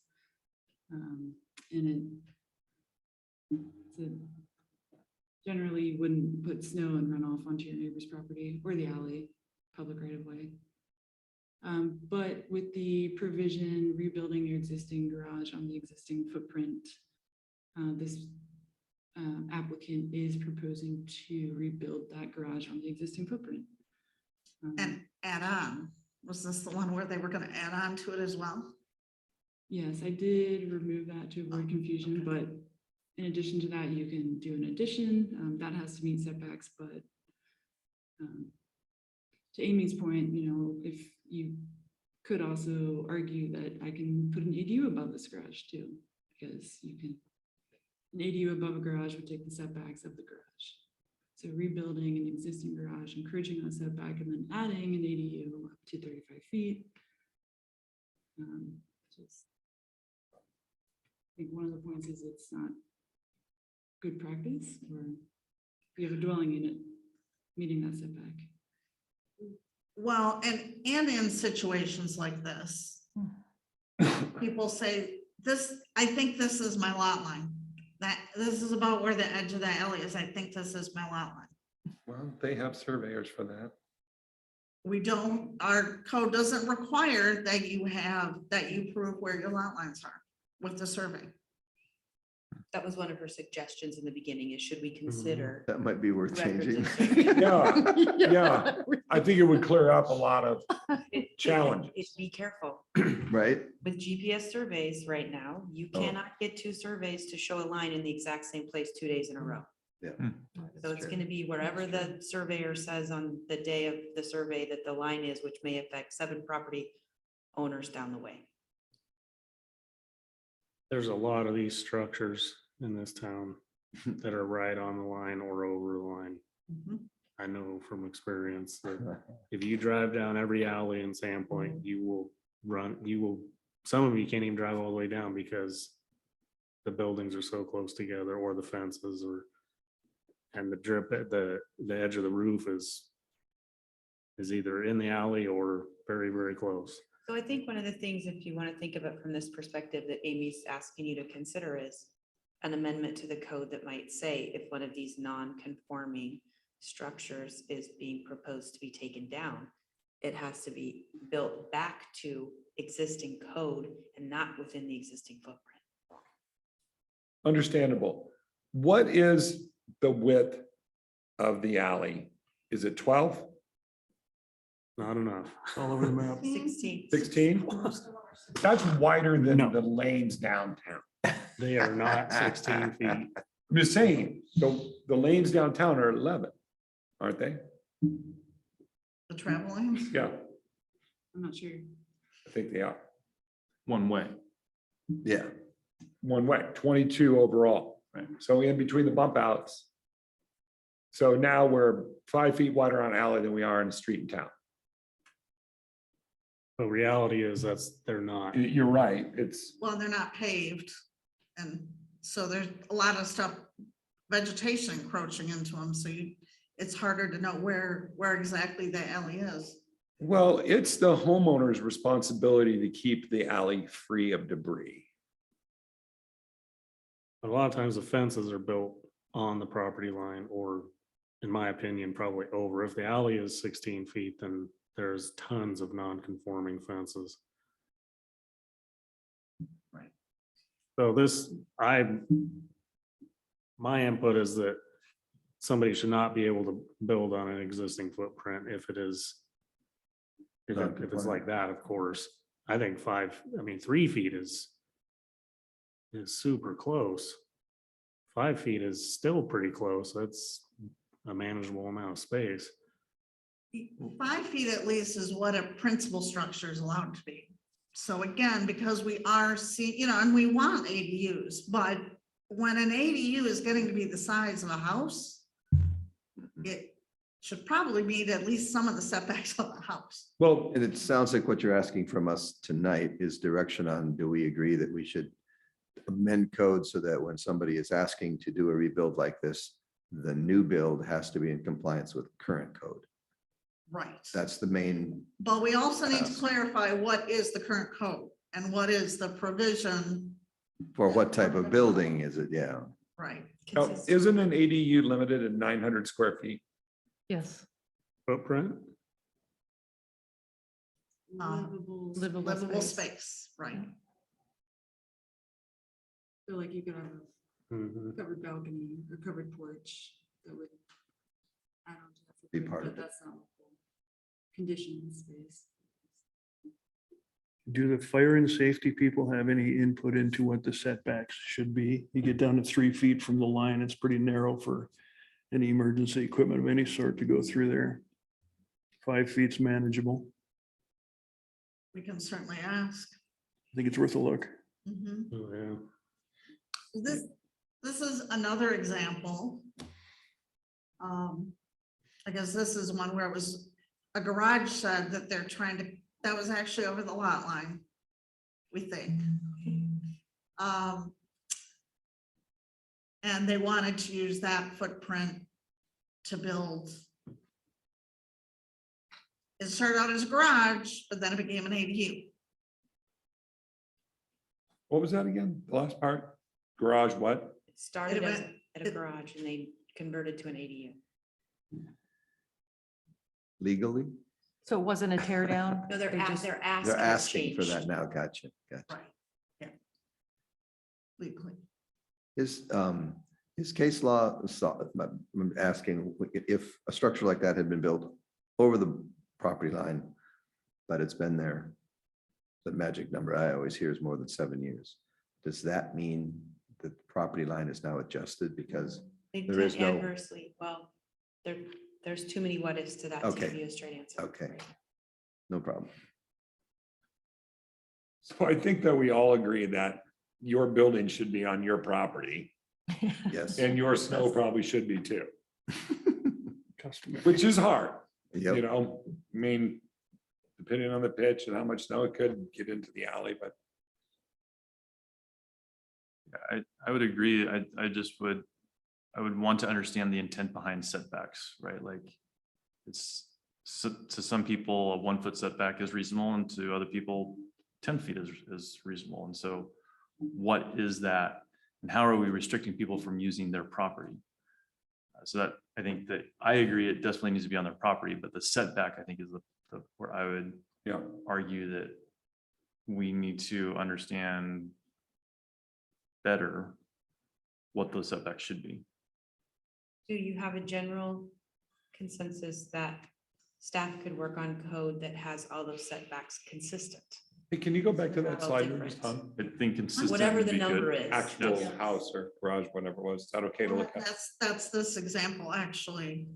And generally you wouldn't put snow and runoff onto your neighbor's property or the alley, public right of way. But with the provision rebuilding your existing garage on the existing footprint, this applicant is proposing to rebuild that garage on the existing footprint. And add on, was this the one where they were going to add on to it as well? Yes, I did remove that to avoid confusion, but in addition to that, you can do an addition that has to meet setbacks. But to Amy's point, you know, if you could also argue that I can put an ADU above this garage too, because you can, an ADU above a garage would take the setbacks of the garage. So rebuilding an existing garage, encouraging a setback, and then adding an ADU up to 35 feet. Just, I think one of the points is it's not good practice, or if you have a dwelling unit meeting that setback. Well, and in situations like this, people say, this, I think this is my lot line. That this is about where the edge of the alley is. I think this is my lot line. Well, they have surveyors for that. We don't, our code doesn't require that you prove where your lot lines are with the survey. That was one of her suggestions in the beginning, is should we consider That might be worth records changing. of survey? Yeah, I think it would clear up a lot of challenges. Be careful. Right? With GPS surveys right now, you Oh. cannot get 2 surveys to show a line in the exact same place 2 days in a row. So it's gonna be wherever the surveyor says on the day of the survey that the line is, which may affect 7 property owners down the way. There's a lot of these structures in this town that are right on the line or over the line. Mhm. I know from experience that if you drive down every alley in Sandpoint, some of you can't even drive all the way down because the buildings are so close together, or the fences, and the drip at the edge of the roof is either in the alley or very, very close. So I think one of the things, if you want to think of it from this perspective, that Amy's asking you to consider is an amendment to the code that might say if one of these non-conforming structures is being proposed to be taken down, it has to be built back to existing code and not within the existing footprint. Understandable. What is the width of the alley? Is it 12, Not enough. All over the map. 16. 16? That's wider than No. the lanes downtown. They are not 16 feet. I'm just saying, the lanes downtown are 11, aren't they? The travel lanes? Yeah, I'm not sure. I think they are. One way. Yeah, One way, 22 overall. Right. So in between the bump outs. So now we're 5 feet wider on alley than we are in the street in town. The reality is they're not. You're right, it's, Well, they're not paved. And so there's a lot of stuff, vegetation encroaching into them. So it's harder to know where exactly the alley is. well, it's the homeowner's responsibility to keep the alley free of debris. A lot of times the fences are built on the property line, or in my opinion, probably over. If the alley is 16 feet, then there's tons of non-conforming fences. Right. So my input is that somebody should not be able to build on an existing footprint if it's like that, of course. I think 3 feet is super close. 5 feet is still pretty close. That's a manageable amount of space. 5 feet at least is what a principal structure is allowed to be. So again, because we are seeing, and we want ADUs, but when an ADU is getting to be the size of a house, it should probably meet at least some of the setbacks of the house. Well, and it sounds like what you're asking from us tonight is direction on, do we agree that we should amend code so that when somebody is asking to do a rebuild like this, the new build has to be in compliance with current code? Right. That's the main, But we also need to Yes. clarify what is the current code and what is the provision, for what type of building is it? Yeah. right? now, Consistent. isn't an ADU limited at 900 square feet? Yes, Footprint? Livable. Livable space, right? So like you could have a Mhm. covered balcony or covered porch that would add on to that. Be footprint, part but of it. that's not what the condition in the space. Do the fire and safety people have any input into what the setbacks should be? You get down to 3 feet from the line, it's pretty narrow for any emergency equipment of any sort to go through there. 5 feet's manageable. We can certainly ask. I think it's worth a look. Mhm. Oh, yeah. This is another example. I guess this is one where it was a garage shed that they're trying to, that was actually over the lot line, we think. And they wanted to use that footprint to build. It started out as a garage, but then it became an ADU. What was that again? The last part? Garage what? It started as went- at a garage and they converted to an ADU. Legally? so it wasn't a tear down? No, they're They just- They're asking. asking for change. that now. Gotcha. Gotcha. Right. Yeah. Legally. Is case law, I'm asking if a structure like that had been built over the property line, but it's been there, the magic number I always hear is more than 7 years. Does that mean the property line is now adjusted because They There is can't no- adversely, well, there's too many what ifs to that to Okay. give you a straight answer. Okay. right? No problem. So I think that we all agree that your building should be on your property Yes. and your snow probably should be too, Customer. which is hard. You Yep. know, I mean, depending on the pitch and how much snow it could get into the alley, but I would agree. I just would, I would want to understand the intent behind setbacks, right? Like it's, to some people, a 1 foot setback is reasonable and to other people, 10 feet is reasonable. And so what is that? And how are we restricting people from using their property? So that, I think that I agree, it definitely needs to be on their property, but the setback, I think, is the where I would yeah. argue that we need to understand better what those setbacks should be. Do you have a general consensus that staff could work on code that has all those setbacks consistent? Hey, can you go back to that Without slide? you were difference. just on? I think consistent Whatever would the be good. number is. Actual Yes. house or garage, whatever it was. Is that okay to look at? That's this example, actually.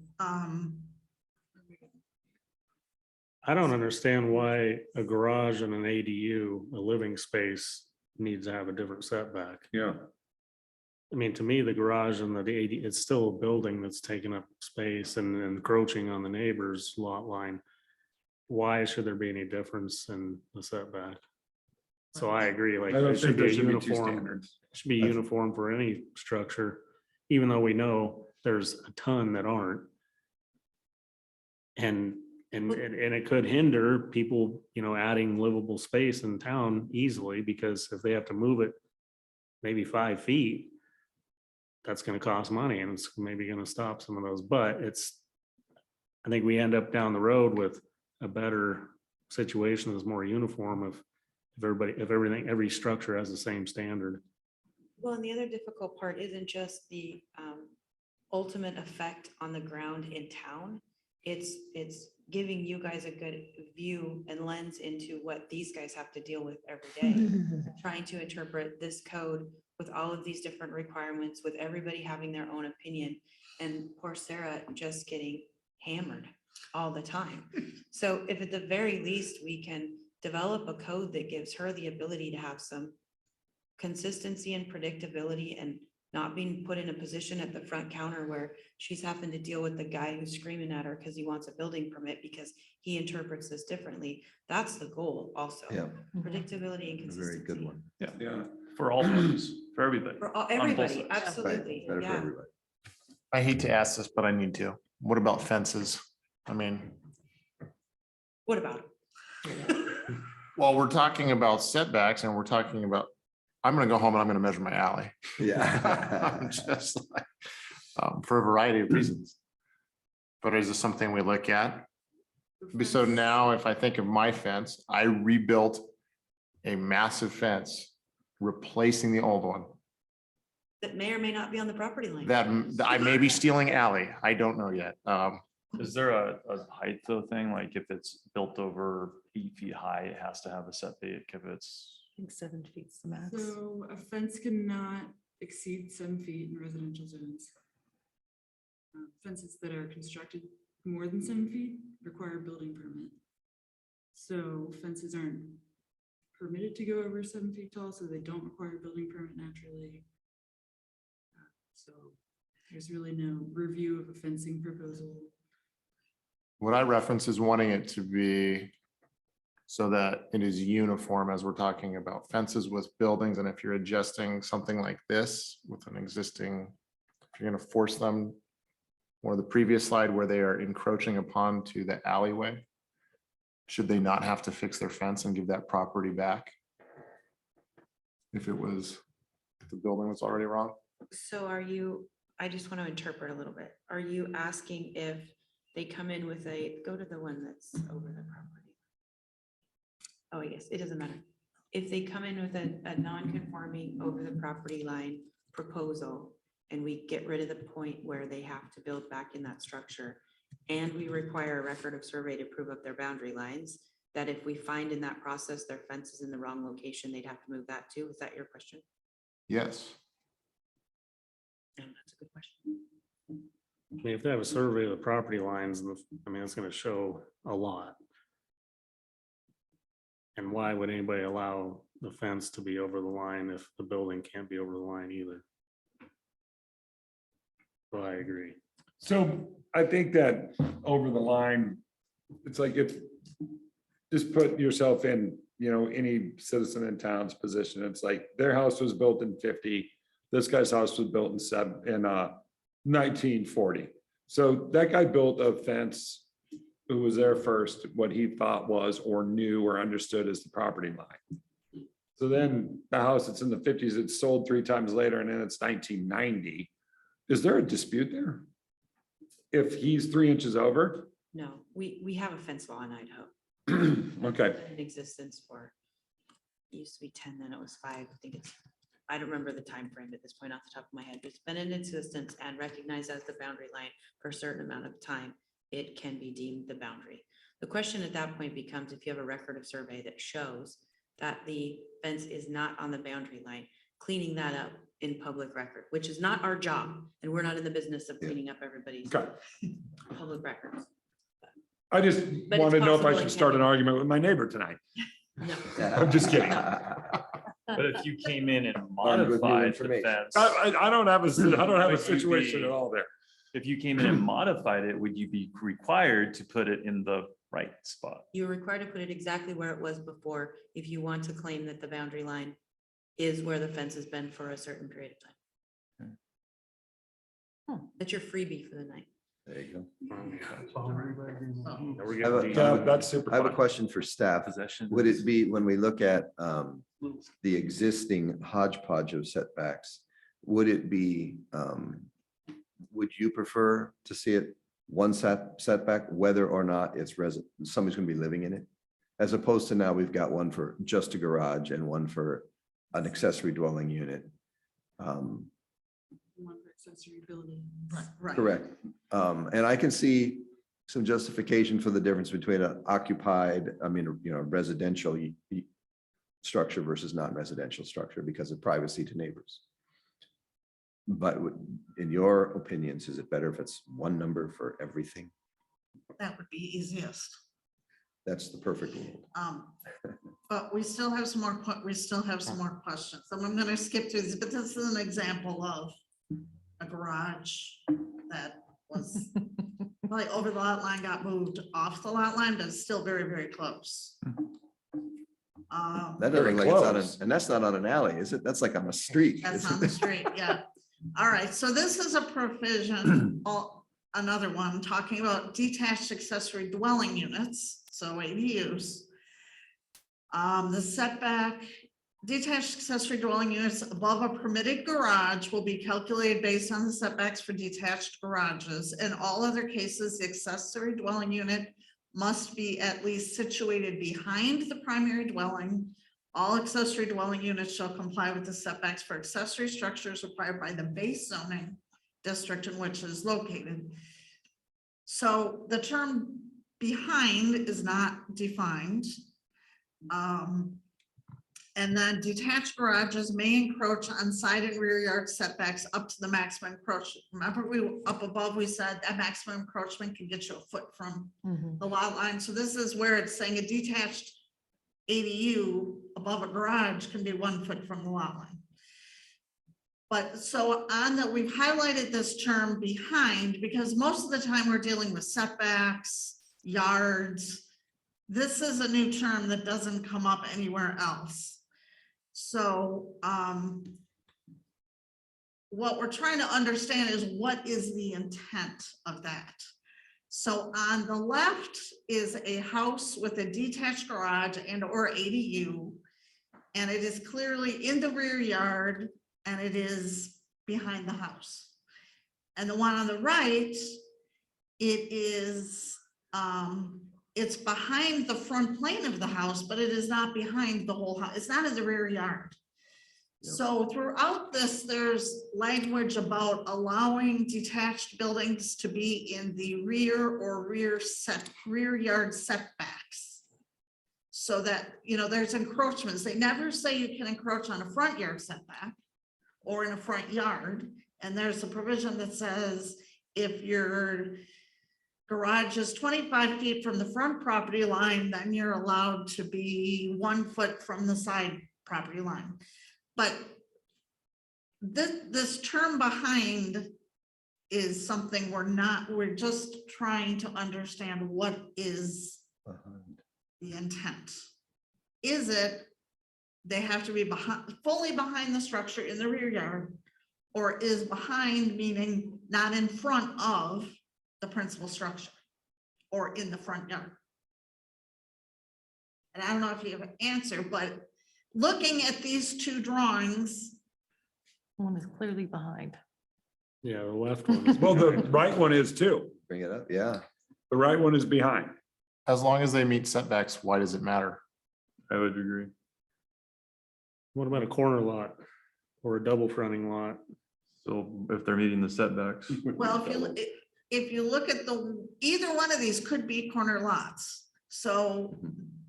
I don't understand why a garage and an ADU, a living space, needs to have a different setback. Yeah. I mean, to me, the garage and the AD, it's still a building that's taking up space and encroaching on the neighbor's lot line. Why should there be any difference in the setback? So I agree, like, I don't it should think be a there should be two uniform, standards. it should be uniform for any structure, even though we know there's a ton that aren't. And it could hinder people, you know, adding livable space in town easily, because if they have to move it maybe 5 feet, that's gonna cost money and it's maybe gonna stop some of those, but I think we end up down the road with a better situation that's more uniform if every structure has the same standard. Well, and the other difficult part isn't just the ultimate effect on the ground in town. It's giving you guys a good view and lens into what these guys have to deal with every day. Trying to interpret this code with all of these different requirements, with everybody having their own opinion, and poor Sarah just getting hammered all the time. So if at the very least we can develop a code that gives her the ability to have some consistency and predictability and not being put in a position at the front counter where she's having to deal with the guy who's screaming at her because he wants a building permit because he interprets this differently. That's the goal also. Yeah, Predictability and a consistency. very good one. Yeah. For all parties, for everybody. For all, on both everybody, sides. Right, absolutely, better for yeah. everybody. I hate to ask this, but I need to. What about fences? I mean, What about it? well, we're talking about setbacks and we're talking about, I'm gonna go home and I'm gonna measure my alley. Yeah. I'm just like, for a variety of reasons. But is this something we look at? So now if I think of my fence, I rebuilt a massive fence, replacing the old one. That may or may not be on the property line. That I may be stealing alley. I don't know yet. Is there a height though thing? Like if it's built over 8 feet high, it has to have a setback if it's. I think 7 feet's the max. So a fence cannot exceed 7 feet in residential zones. Fences that are constructed more than 7 feet require a building permit. So fences aren't permitted to go over 7 feet tall, so they don't require a building permit naturally. So there's really no review of a fencing proposal. What I reference is wanting it to be so that it is uniform as we're talking about fences with buildings. And if you're adjusting something like this with an existing, if you're going to force them, or the previous slide where they are encroaching upon to the alleyway, should they not have to fix their fence and give that property back? If the building was already wrong? So are you, I just want to interpret a little bit. Are you asking if they come in with go to the one that's over the property? Oh, yes, it doesn't matter. If they come in with a non-conforming over the property line proposal, and we get rid of the point where they have to build back in that structure, and we require a record of survey to prove up their boundary lines, that if we find in that process their fence is in the wrong location, they'd have to move that too? Is that your question? Yes. That's a good question. I mean, if they have a survey of the property lines, I mean, it's gonna show a lot. And why would anybody allow the fence to be over the line if the building can't be over the line either? So I agree. So I think that over the line, it's like if, just put yourself in, any citizen in town's position. It's like their house was built in 50. This guy's house was built in 1940. So that guy built a fence who was there first, what he thought was or knew or understood as the property line. So then the house that's in the 50s, it's sold 3 times later, and then it's 1990. Is there a dispute there? If he's 3 inches over? No, we have a fence law in Idaho. Okay, Been in existence for, it used to be 10, then it was 5. I don't remember the time frame at this point off the top of my head, but it's been in existence and recognized as the boundary line for a certain amount of time. It can be deemed the boundary. The question at that point becomes if you have a record of survey that shows that the fence is not on the boundary line, cleaning that up in public record, which is not our job. And we're not in the business of cleaning up everybody's okay. public records. I just But it's wanted to know if I possible it should can start be. an argument with my neighbor tonight. No. I'm just kidding. But if you came in and Armed with new modified the information. fence, I don't have a Would you situation be- at all there. if you came in and modified it, would you be required to put it in the right spot? You're required to put it exactly where it was before if you want to claim that the boundary line is where the fence has been for a certain period of time. That's your freebie for the night. There you go. Now we're I have getting a- deep. Yeah, that's super. I have a fun. question for staff. Possession. Would it be, when we look at the existing hodgepodge of setbacks, would it be, would you prefer to see it one setback, whether or not it's somebody's gonna be living in it? As opposed to now, we've got one for just a garage and one for an accessory dwelling unit. One for accessory building. Right. Correct. And I can see some justification for the difference between an occupied, residential structure versus non-residential structure because of privacy to neighbors. But in your opinions, is it better if it's one number for everything? That would be easiest. That's the perfect world. But we still have some more, we still have some more questions. So I'm gonna skip through this, but this is an example of a garage that was like over the lot line, got moved off the lot line, but it's still very, very close. That Very doesn't look like it's on close. and that's not on an alley, is it? That's like on a street. That's isn't on the it? street, yeah. All right, so this is a provision, another one, talking about detached accessory dwelling units, so ADUs. The setback, detached accessory dwelling units above a permitted garage will be calculated based on the setbacks for detached garages. In all other cases, the accessory dwelling unit must be at least situated behind the primary dwelling. All accessory dwelling units shall comply with the setbacks for accessory structures required by the base zoning district in which it is located. So the term behind is not defined. And then detached garages may encroach on side and rear yard setbacks up to the maximum encroachment. Remember, up above, we said that maximum encroachment can get you a foot from the lot line. So this is where it's saying a detached ADU above a garage can be 1 foot from the lot line. But so on that, we've highlighted this term behind because most of the time we're dealing with setbacks, yards. This is a new term that doesn't come up anywhere else. So what we're trying to understand is what is the intent of that? So on the left is a house with a detached garage and or ADU, and it is clearly in the rear yard and it is behind the house. And the one on the right, it is, it's behind the front plane of the house, but it is not behind the whole house. It's not in the rear yard. So throughout this, there's language about allowing detached buildings to be in the rear or rear yard setbacks. So that, there's encroachments. They never say you can encroach on a front yard setback or in a front yard. And there's a provision that says if your garage is 25 feet from the front property line, then you're allowed to be 1 foot from the side property line. But this term behind is something we're just trying to understand what is the intent. Is it they have to be fully behind the structure in the rear yard, or is behind meaning not in front of the principal structure or in the front yard? And I don't know if you have an answer, but looking at these two drawings, One is clearly behind. Yeah, the left one. is Well, the behind. right one is too. Bring it up, yeah. The right one is behind. As long as they meet setbacks, why does it matter? I would agree. What about a corner lot or a double fronting lot? So if they're meeting the setbacks, well, if you look at either one of these could be corner lots. So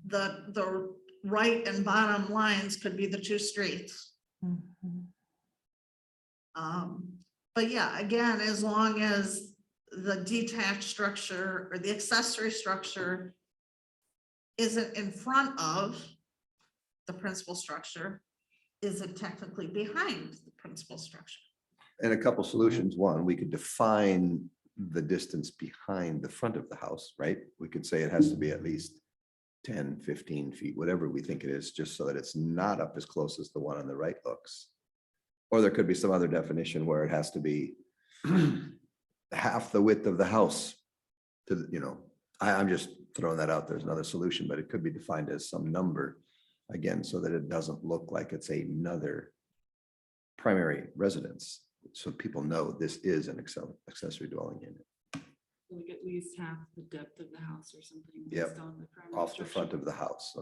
the right and bottom lines could be the two streets. Mhm. But yeah, again, as long as the detached structure or the accessory structure isn't in front of the principal structure, is it technically behind the principal structure? And a couple solutions. One, we could define the distance behind the front of the house, right? We could say it has to be at least 10, 15 feet, whatever we think it is, just so that it's not up as close as the one on the right looks. Or there could be some other definition where it has to be half the width of the house to, I'm just throwing that out. There's another solution, but it could be defined as some number again, so that it doesn't look like it's another primary residence. So people know this is an accessory dwelling unit Like at least half the depth of the house or something. Yep. based on the primary off the front structure. of the house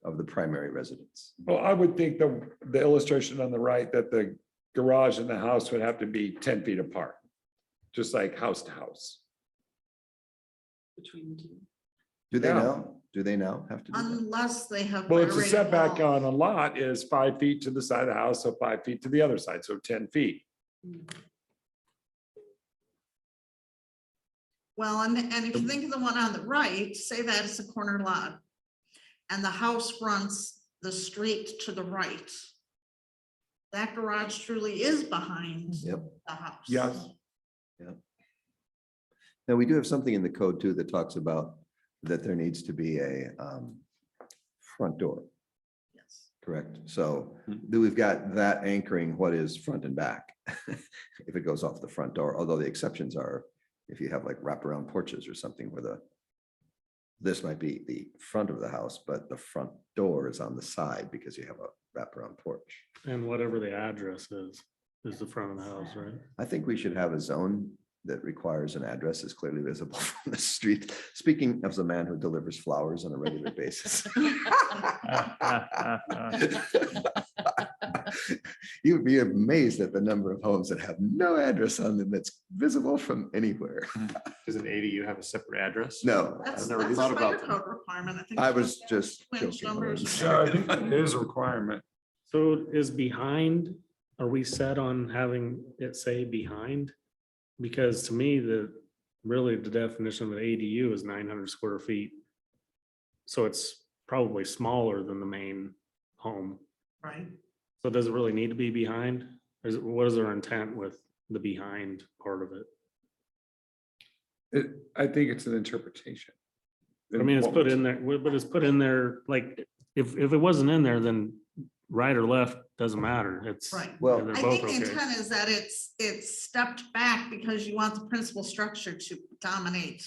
of the primary residence. Well, I would think the illustration on the right, that the garage and the house would have to be 10 feet apart, just like house to house. Between the two. Do they Yeah. now? Do they now have to do that? Unless they have. Well, it's a already setback wall. on a lot is 5 feet to the side of the house, so 5 feet to the other side, so 10 feet. Well, and if you think of the one on the right, say that it's a corner lot. And the house fronts the street to the right. That garage truly is behind Yep. the house. Yes. Now, we do have something in the code too that talks about that there needs to be a front door, Yes. correct? So we've got that anchoring what is front and back. If it goes off the front door, although the exceptions are if you have like wraparound porches or something where this might be the front of the house, but the front door is on the side because you have a wraparound porch. And whatever the address is the front of the house, right? I think we should have a zone that requires an address is clearly visible from the street. Speaking of the man who delivers flowers on a regular basis. You would be amazed at the number of homes that have no address on them that's visible from anywhere. Does an ADU have a separate address? No, That's I've never that's a thought fire about that. code requirement. I think. I was just Twin joking. numbers. Yeah, I think it is a requirement. So is behind, are we set on having it say behind? Because to me, really the definition of an ADU is 900 square feet. So it's probably smaller than the main home. Right. So does it really need to be behind? Or what is our intent with the behind part of it? I think it's an interpretation. I mean, it's put in there, but it's put in there, like, if it wasn't in there, then right or left doesn't matter. It's. Right. Well, they're I both think the okay. intent is that it's stepped back because you want the principal structure to dominate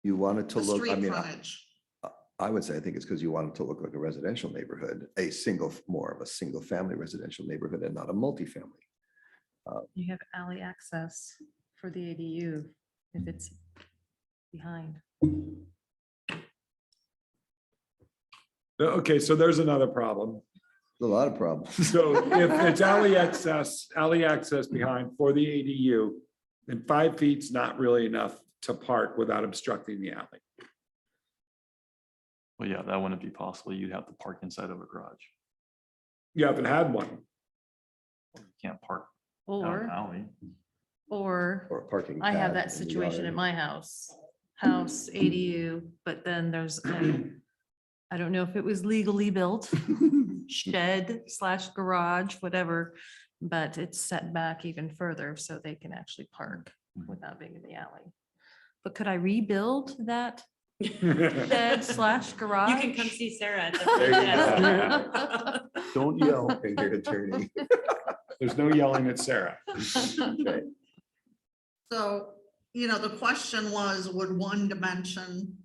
You want it to the look, I street mean, frontage. I would say, I think it's because you want it to look like a residential neighborhood, more of a single family residential neighborhood and not a multifamily. You have alley access for the ADU if it's behind. Okay, so there's another problem. A lot of problems. So if it's alley access behind for the ADU, then 5 feet's not really enough to park without obstructing the alley. well, yeah, that wouldn't be possible. You'd have to park inside of a garage. You haven't had one. You can't park Or, alley. or Or a parking. I have pad that in the situation yard. at my house, ADU, but then there's, I don't know if it was legally built, shed / garage, whatever, but it's set back even further so they can actually park without being in the alley. But could I rebuild that shed / garage? You can come see Sarah at the There you front go. desk. Don't yell. And your attorney. There's no yelling at Sarah. Okay. So, the question was, would one dimension?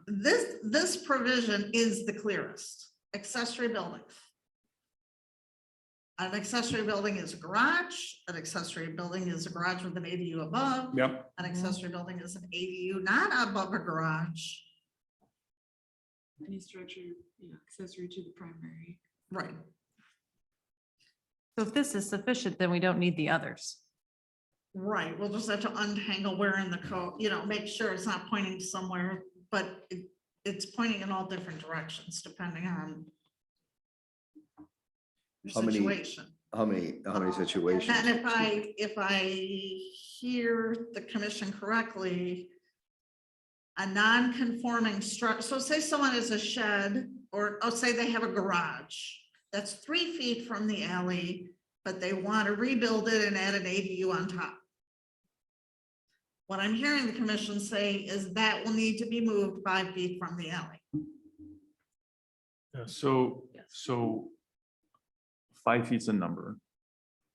This provision is the clearest. Accessory buildings. An accessory building is a garage, an accessory building is a garage with an ADU above. Yep. An accessory building is an ADU not above a garage. Any structure, accessory to the primary. Right. So if this is sufficient, then we don't need the others. Right, we'll just have to untangle where in the code, make sure it's not pointing somewhere, but it's pointing in all different directions depending on How your many- situation. How many situations? And if I hear the commission correctly, a non-conforming structure, so say someone is a shed, or say they have a garage, that's 3 feet from the alley, but they want to rebuild it and add an ADU on top. What I'm hearing the commission say is that will need to be moved 5 feet from the alley. So 5 feet's a number.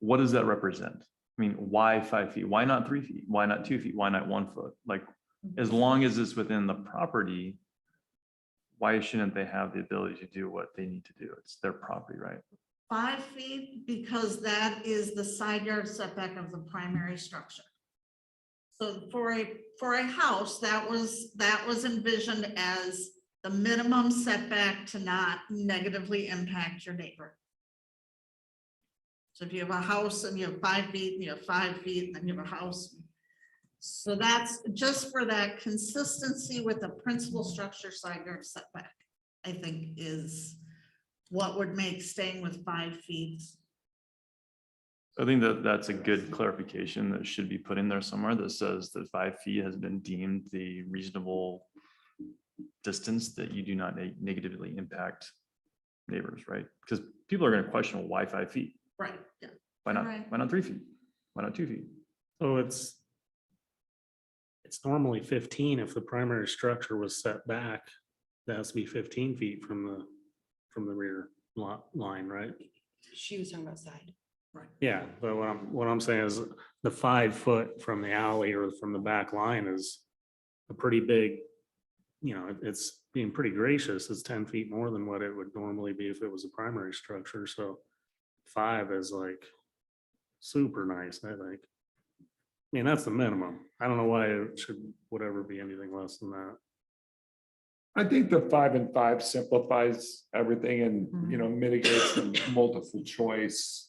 What does that represent? I mean, why 5 feet? Why not 3 feet? Why not 2 feet? Why not 1 foot? Like, as long as it's within the property, why shouldn't they have the ability to do what they need to do? It's their property, right? 5 feet, because that is the side yard setback of the primary structure. So for a house, that was envisioned as the minimum setback to not negatively impact your neighbor. So if you have a house and you have 5 feet, and you have 5 feet, and then you have a house. So that's just for that consistency with the principal structure side yard setback, I think is what would make staying with 5 feet. I think that that's a good clarification that should be put in there somewhere that says that 5 feet has been deemed the reasonable distance that you do not negatively impact neighbors, right? Because people are going to question, well, why 5 feet? Right, yeah. Why not? Right. Why not 3 feet? Why not 2 feet? So it's normally 15 if the primary structure was set back. That has to be 15 feet from the rear lot line, right? She was talking about side. Yeah, but what I'm saying is the 5 foot from the alley or from the back line is a pretty big, it's being pretty gracious. It's 10 feet more than what it would normally be if it was a primary structure. So 5 is like super nice, I think. I mean, that's the minimum. I don't know why it would ever be anything less than that. I think the 5 and 5 simplifies everything and, mitigates the multiple choice,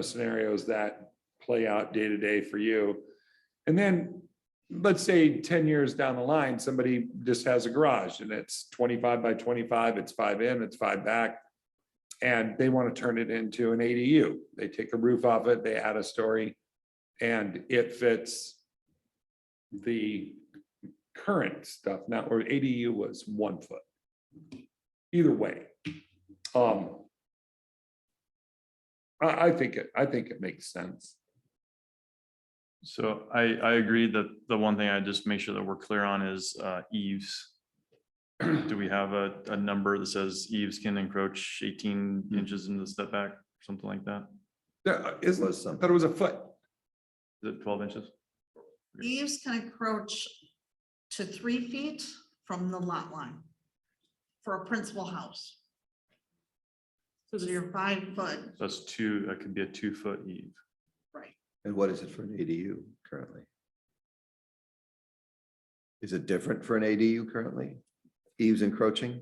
scenarios that play out day to day for you. And then let's say 10 years down the line, somebody just has a garage and it's 25 by 25, it's 5 in, it's 5 back. And they want to turn it into an ADU. They take a roof off it, they add a story, and it fits the current stuff now, or ADU was 1 foot. Either way. I think it makes sense. So I agree that the one thing I just make sure that we're clear on is eaves. Do we have a number that says eaves can encroach 18 inches into the setback, something like that? There is, Was some. but it was a foot. Is it 12 inches? Eaves can encroach to 3 feet from the lot line for a principal house. So you're 5 foot, That's two, that could be a 2 foot eve. right? And what is it for an ADU currently? Is it different for an ADU currently? Eaves encroaching?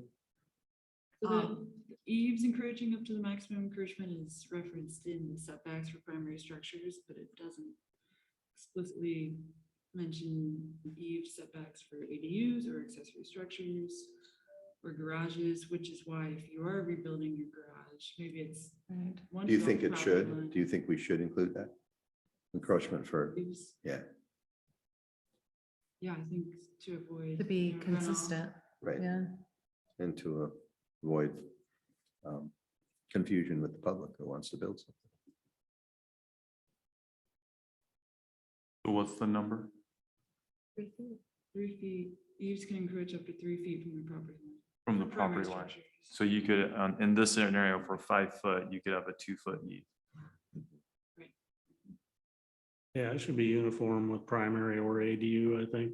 So the eaves encroaching up to the maximum encroachment is referenced in the setbacks for primary structures, but it doesn't explicitly mention eave setbacks for ADUs or accessory structures or garages, which is why if you are rebuilding your garage, garage, maybe it's. Right. one Do you foot think it property should? line. Do you think we should include that? Encroachment for, Oops. yeah, Yeah, I think to avoid. To be runoff. consistent, right. yeah. And to avoid confusion with the public who wants to build something. So what's the number? 3 feet. 3 feet, eaves can encroach up to 3 feet from the property line. From the For primary property line. structures. So you could, in this scenario, for 5 foot, you could have a 2-foot eve. Yeah, it should be uniform with primary or ADU, I think.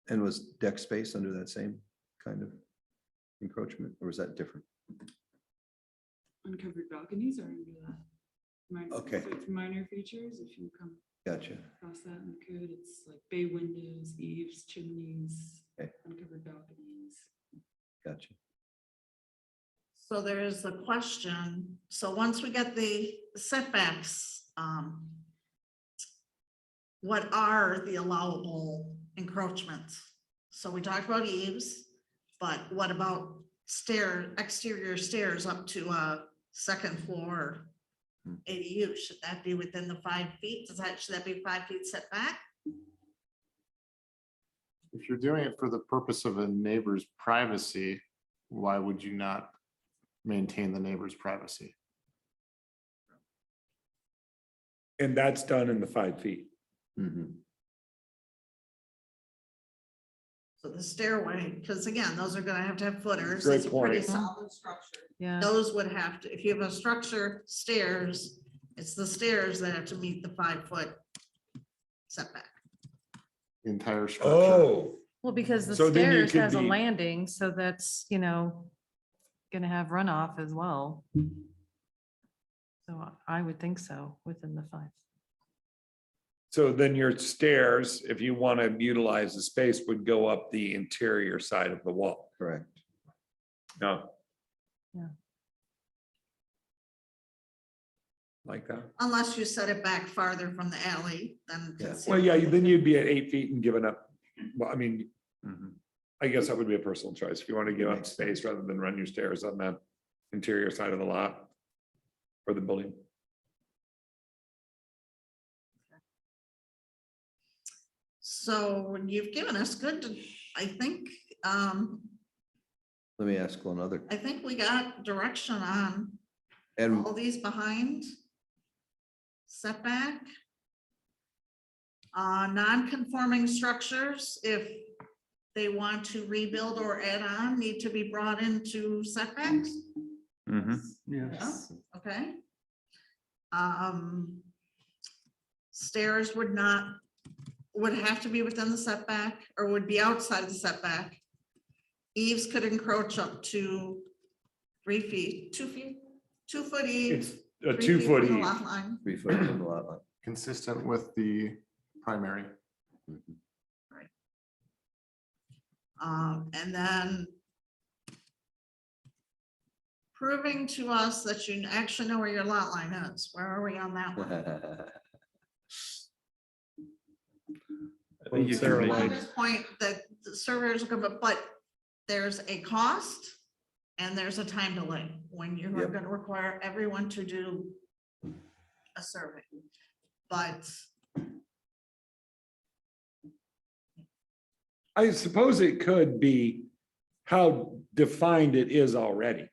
And was deck space under that same kind of encroachment, or was that different? Uncovered balconies are under that. Okay. If it's minor features, if you come Gotcha. across that in the code, it's like bay windows, eaves, chimneys, Okay. uncovered balconies. Gotcha. So there is the question, so once we get the setbacks, what are the allowable encroachments? So we talked about eaves, but what about exterior stairs up to a second floor ADU? Should that be within the 5 feet? Should that be 5 feet setback? If you're doing it for the purpose of a neighbor's privacy, why would you not maintain the neighbor's privacy? And that's done in the 5 feet. Mhm. So the stairway, because again, those are gonna have to have footers. Great It's a pretty point. solid structure. Yeah, Those would have to, if you have a structure, stairs, it's the stairs that have to meet the 5 foot setback. The entire structure. Oh, well, because the So then you stairs could has a be- landing, so that's, gonna have runoff as well. So I would think so, within the 5. so then your stairs, if you want to utilize the space, would go up the interior side of the wall. Correct. No. Yeah. Like that. Unless you set it back farther from the alley, then. Yeah. conceal Well, yeah, it. then you'd be at 8 feet and giving up. Well, I mean, Mhm. I guess that would be a personal choice. If you want to give up space rather than run your stairs on the interior side of the lot or the building. So you've given us good, I think, Let me ask one other. I think we got direction on And all these behind. Setback. Non-conforming structures, if they want to rebuild or add on, need to be brought into setbacks. Mhm. Yes. Okay. Stairs would have to be within the setback or would be outside the setback. Eaves could encroach up to 3 feet, 2 feet, 2 foot eaves. It's a 3 2 feet foot from the eve. lot line. 3 foot from the lot line. Consistent with the primary. Mhm. And then proving to us that you actually know where your lot line is. Where are we on that one? I think you can Sarah make At it- this point, that the surveyors are gonna, but there's a cost and there's a time delay when you are Yep. gonna require everyone to do a survey. But I suppose it could be how defined it is already.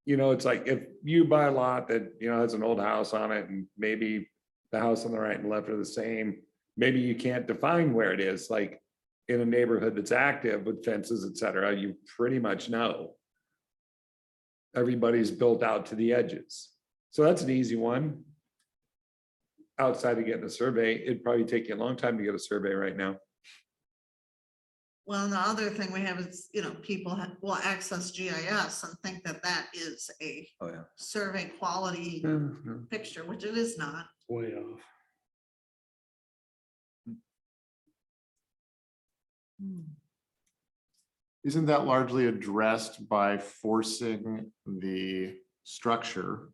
It's like if you buy a lot that, has an old house on it and maybe the house on the right and left are the same, maybe you can't define where it is, like in a neighborhood that's active with fences, et cetera, you pretty much know. Everybody's built out to the edges. So that's an easy one. Outside of getting a survey, it'd probably take you a long time to get a survey right now. well, the other thing we have is, people will access GIS and think that that is a Oh, yeah. survey quality picture, which it is not. Way off. Isn't that largely addressed by forcing the structure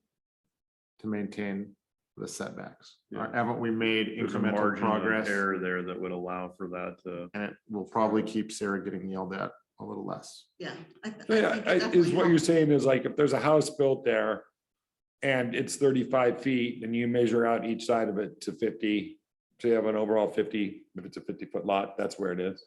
to maintain the setbacks? Yeah. Haven't we made There's a incremental margin of progress? error there that would allow for that to. And it will probably keep Sarah getting yelled at a little less. Yeah. So yeah, think it is definitely what you're helps. saying is like, if there's a house built there and it's 35 feet and you measure out each side of it to 50, so you have an overall 50, if it's a 50-foot lot, that's where it is.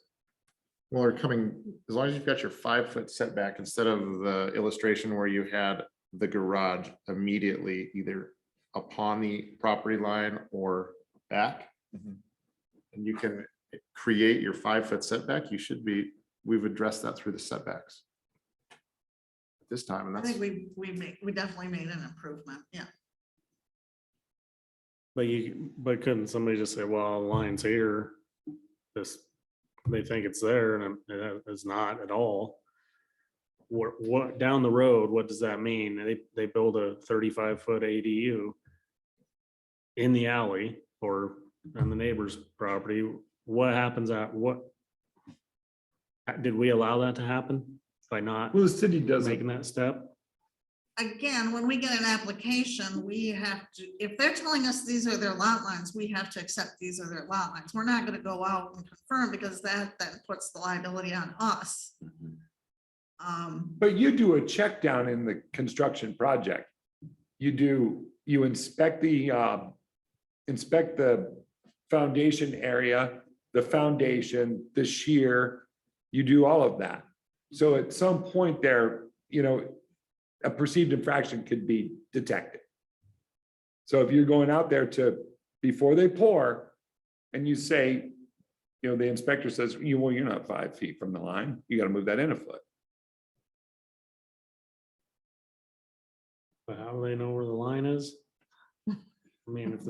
Well, they're coming, as long as you've got your 5-foot setback, instead of the illustration where you had the garage immediately either upon the property line or back. And you can create your 5-foot setback, you should be, we've addressed that through the setbacks. This time, and I that's, think we definitely made an improvement. Yeah. But couldn't somebody just say, well, the line's here, this, they think it's there and it's not at all. What, down the road, what does that mean? They build a 35-foot ADU in the alley or on the neighbor's property. What happens did we allow that to happen by not Well, the city doesn't. making that step? Again, when we get an application, we have to, if they're telling us these are their lot lines, we have to accept these are their lot lines. We're not gonna go out and confirm because that then puts the liability on us. But you do a check down in the construction project. You inspect the foundation area, the foundation, the shear, you do all of that. So at some point there, a perceived infraction could be detected. So if you're going out there before they pour, and you say, the inspector says, well, you're not 5 feet from the line, you gotta move that in a foot. But how do they know where the line is? I mean, if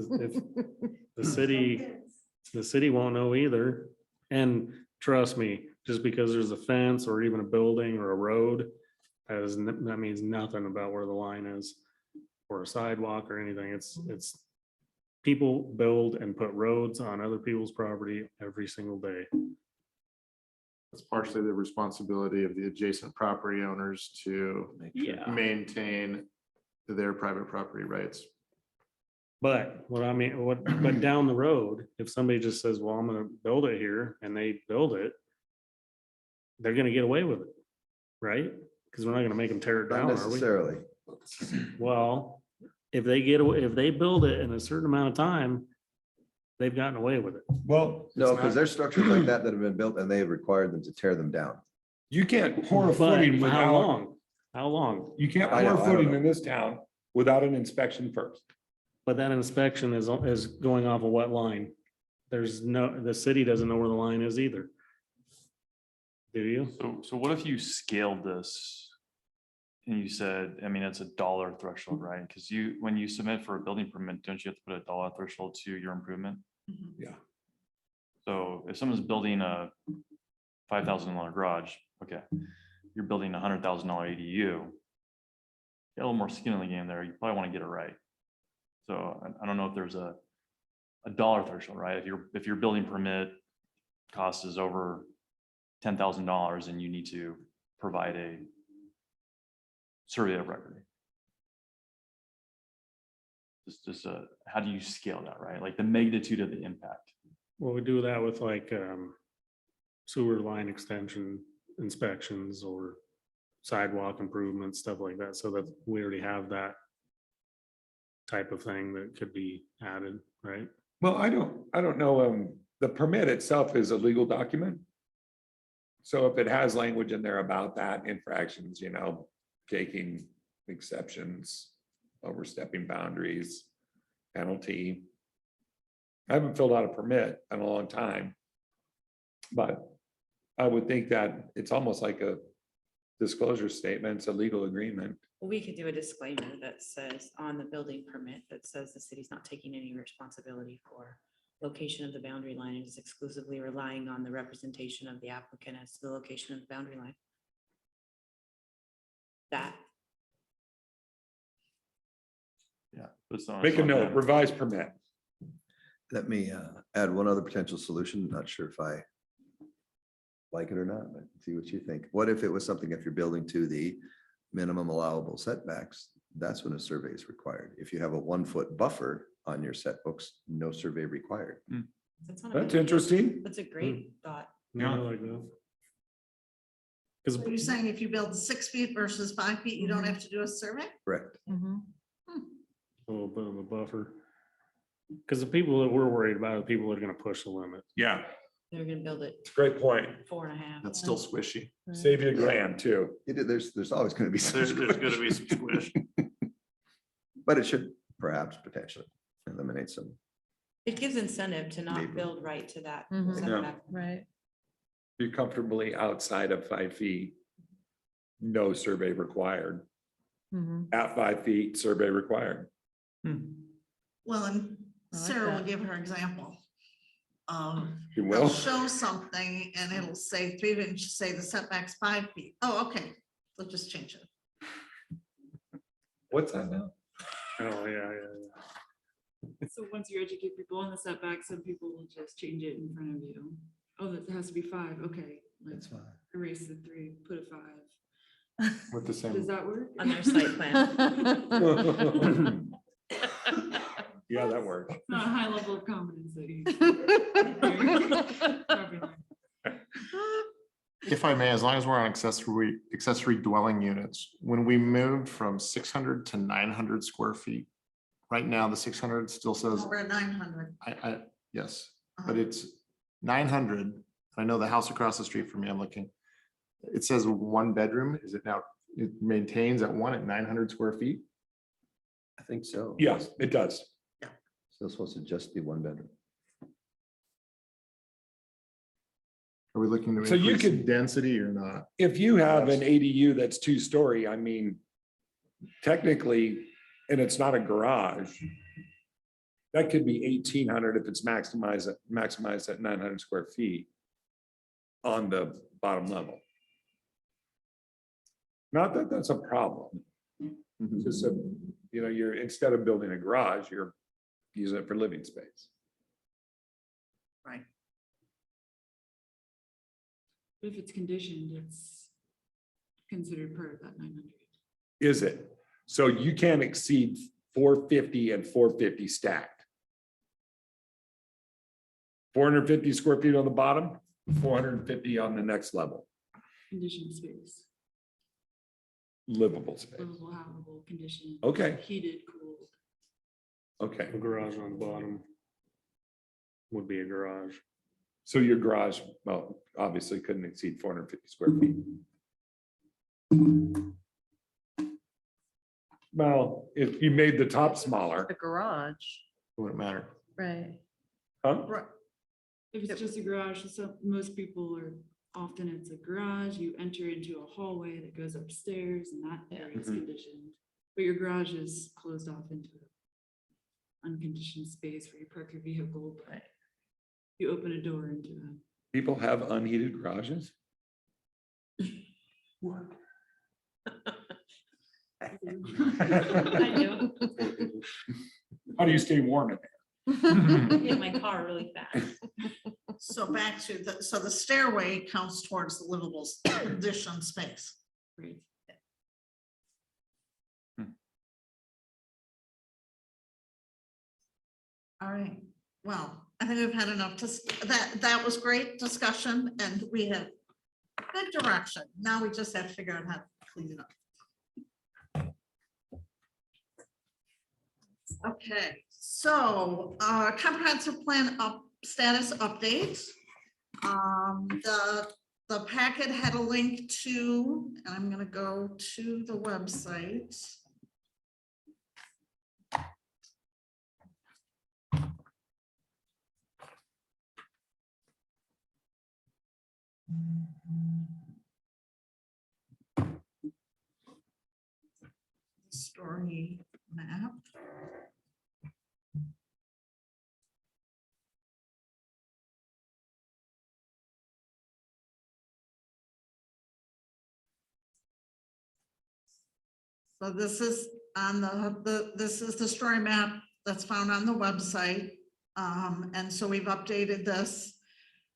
the city won't know either. And trust me, just because there's a fence or even a building or a road, that means nothing about where the line is or a sidewalk or anything. It's people build and put roads on other people's property every single day. that's partially the responsibility of the adjacent property owners to maintain their private property rights. But but down the road, if somebody just says, well, I'm gonna build it here and they build it, they're gonna get away with it, right? Because we're not gonna make them tear it Not down, are we? necessarily. Well, if they build it in a certain amount of time, they've gotten away with it. Well, No, because there's structures like that have been built and they have required them to tear them down. you can't pour a But footing how without, long? How long? you can't I pour know, a I don't footing know. in this town without an inspection first. But that inspection is going off of what line? The city doesn't know where the line is either. Do you? So what if you scaled this? And you said, I mean, it's $1 threshold, right? Because when you submit for a building permit, don't you have to put a $1 threshold to your improvement? Yeah. So if someone's building a $5,000 garage, okay, you're building a $100,000 ADU. Get a little more skin in the game there. You probably want to get it right. So I don't know if there's a $1 threshold, right? If your building permit cost is over $10,000 and you need to provide a survey of record. How do you scale that, right? Like the magnitude of the impact. Well, we do that with like sewer line extension inspections or sidewalk improvements, stuff like that. So that we already have that type of thing that could be added, right? Well, I don't know, the permit itself is a legal document. So if it has language in there about that, infractions, taking exceptions, overstepping boundaries, penalty. I haven't filled out a permit in a long time. But I would think that it's almost like a disclosure statement, it's a legal agreement. Well, we could do a disclaimer that says on the building permit that says the city's not taking any responsibility for location of the boundary line. It is exclusively relying on the representation of the applicant as to the location of the boundary line. That. Yeah. But it's not- Make a note, revised permit. Let me add one other potential solution. Not sure if I like it or not, but see what you think. What if it was something, if you're building to the minimum allowable setbacks, that's when a survey is required. If you have a 1-foot buffer on your set books, no survey required. That's not a That's bad idea. interesting. That's a great thought. Yeah, I like that. Because So you're saying if you build 6 feet versus 5 feet, you don't have to do a survey? Correct. Mhm. a little bit of a buffer. Because the people that we're worried about are the people that are gonna push the limit. Yeah, They're gonna build it it's a great point. 4.5. That's still squishy. Save you a grand too. There's always going to be some. There's gonna be some squish. But it should perhaps potentially eliminate some. It gives incentive to not Maybe. build right to that Mhm. setback. Right. You're comfortably outside of 5 feet. No survey required. Mhm. At 5 feet, survey required. Well, and I like Sarah will that. give her example. You They'll will? show something and it'll say 3 feet, and just say the setback's 5 feet. Oh, okay, we'll just change it. What's that now? Oh, yeah. So once you educate people on the setback, some people will just change it in front of you. Oh, that has to be 5, okay. Let's fine. erase the 3, put a 5. With the Does same, that work? On their site plan. Yeah, that works. It's not a high level of confidence that you. if I may, as long as we're on accessory dwelling units, when we moved from 600 to 900 square feet, right now the 600 still says, We're at 900. yes, but it's 900. I know the house across the street from me, I'm looking. It says 1 bedroom. Is it now, it maintains at 900 square feet? I think so. Yes, it does. Still supposed to just be 1 bedroom. Are we looking to So you increase could- density or not? If you have an ADU that's 2-story, I mean, technically, and it's not a garage, that could be 1,800 if it's maximized at 900 square feet on the bottom level. Not that that's a problem. It's just a, you're, instead of building a garage, you're using it for living space. Right. If it's conditioned, it's considered part of that 900. Is it? So you can't exceed 450 and 450 stacked. 450 square feet on the bottom, 450 on the next level, Conditioned space, livable space. livable, habitable, conditioned. Okay. Heated, cooled. Okay, A garage on the bottom would be a garage. so your garage, well, obviously couldn't exceed 450 square feet. Well, if you made the top smaller, The garage, Wouldn't matter. right. huh? If it's just a garage, so most people are, often it's a garage, you enter into a hallway that goes upstairs and that area is Mhm. conditioned. But your garage is closed off into unconditioned space where you park your vehicle, but you open a door into a. People have unheated garages? I do. How do you stay warm in there? Get my car really fast. So back to the stairway counts towards the livable conditioned space. Right. All right, well, I think we've had enough to, that was great discussion and we have good direction. Now we just have to figure out how to clean it up. Okay, so comprehensive plan status update. The packet had a link to, and I'm gonna go to the website. Story map. So this is on this is the story map that's found on the website. And so we've updated this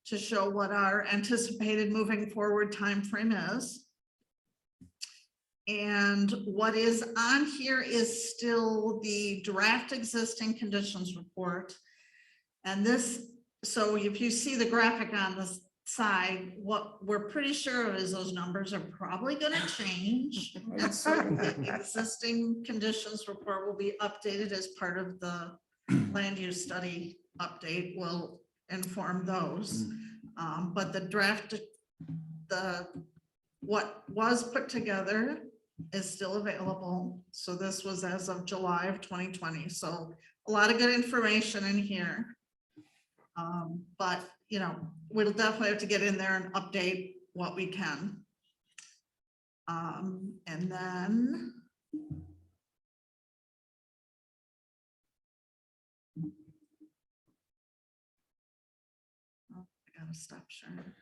to show what our anticipated moving forward timeframe is. And what is on here is still the draft existing conditions report. And this, so if you see the graphic on the side, what we're pretty sure of is those numbers are probably gonna change. And so the existing conditions report will be updated as part of the land use study update will inform those. But the draft, what was put together is still available. So this was as of July of 2020. So a lot of good information in here. But, you know, we'll definitely have to get in there and update what we can. And then. Oh, I gotta stop sharing.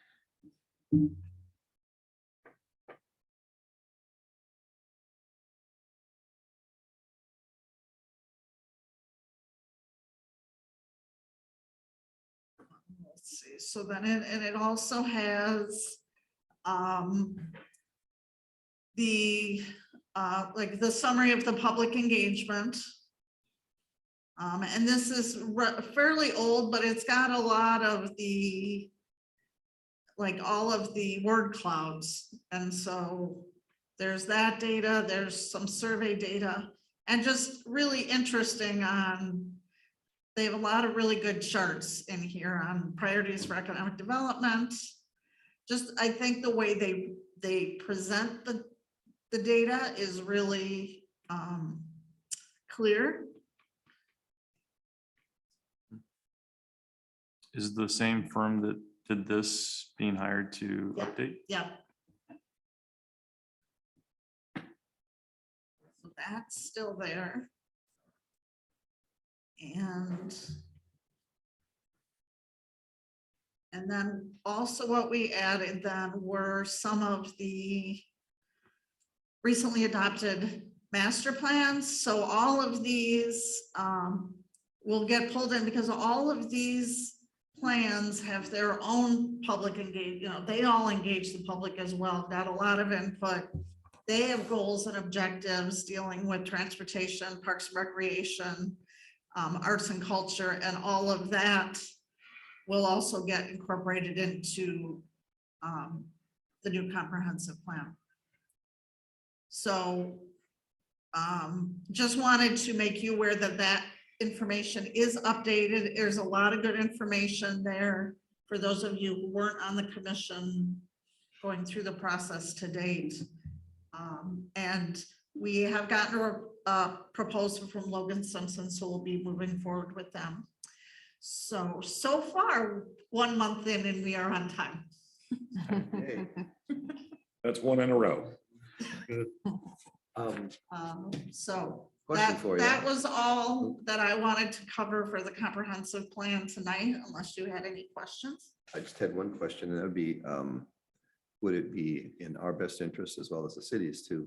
Let's see, so then it also has the like the summary of the public engagement. And this is fairly old, but it's got a lot of the, like all of the word clouds. And so there's that data, there's some survey data, and just really interesting on, they have a lot of really good charts in here on priorities for economic development. Just, I think the way they present the data is really clear. Is the same firm that did this being hired to Yeah. update? Yeah. So that's still there. And then also what we added then were some of the recently adopted master plans. So all of these will get pulled in because all of these plans have their own public engagement. You know, they all engage the public as well, got a lot of input. They have goals and objectives dealing with transportation, parks and recreation, arts and culture, and all of that will also get incorporated into the new comprehensive plan. So just wanted to make you aware that that information is updated. There's a lot of good information there for those of you who weren't on the commission going through the process to date. And we have gotten a proposal from Logan Simpson, so we'll be moving forward with them. So far, 1 month in and we are on time. Okay. That's one in a row. So Question for you. that was all that I wanted to cover for the comprehensive plan tonight, unless you had any questions. I just had one question, and that would be, would it be in our best interest as well as the cities too,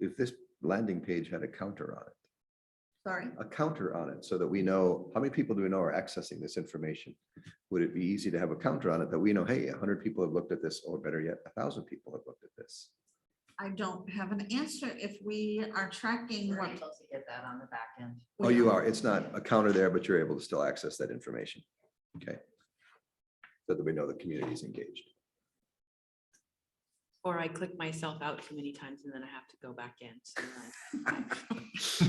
if this landing page had a counter on it? Sorry. A counter on it so that we know, how many people do we know are accessing this information? Would it be easy to have a counter on it that we know, hey, 100 people have looked at this, or better yet, 1,000 people have looked at this? I don't have an answer if we are tracking We're what. able to get that on the back end. Oh, you are. It's not a counter there, but you're able to still access that information. Okay. So that we know the community is engaged. Or I click myself out too many times and then I have to go back in. So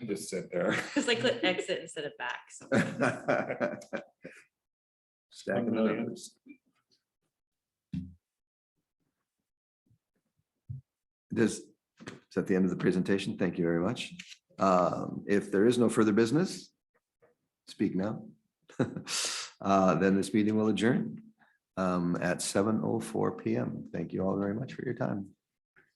Just sit there. because I click exit instead of back. So. Stacking the numbers. Is that the end of the presentation? Thank you very much. If there is no further business, speak now. Then this meeting will adjourn at 7:04 p.m. Thank you all very much for your time.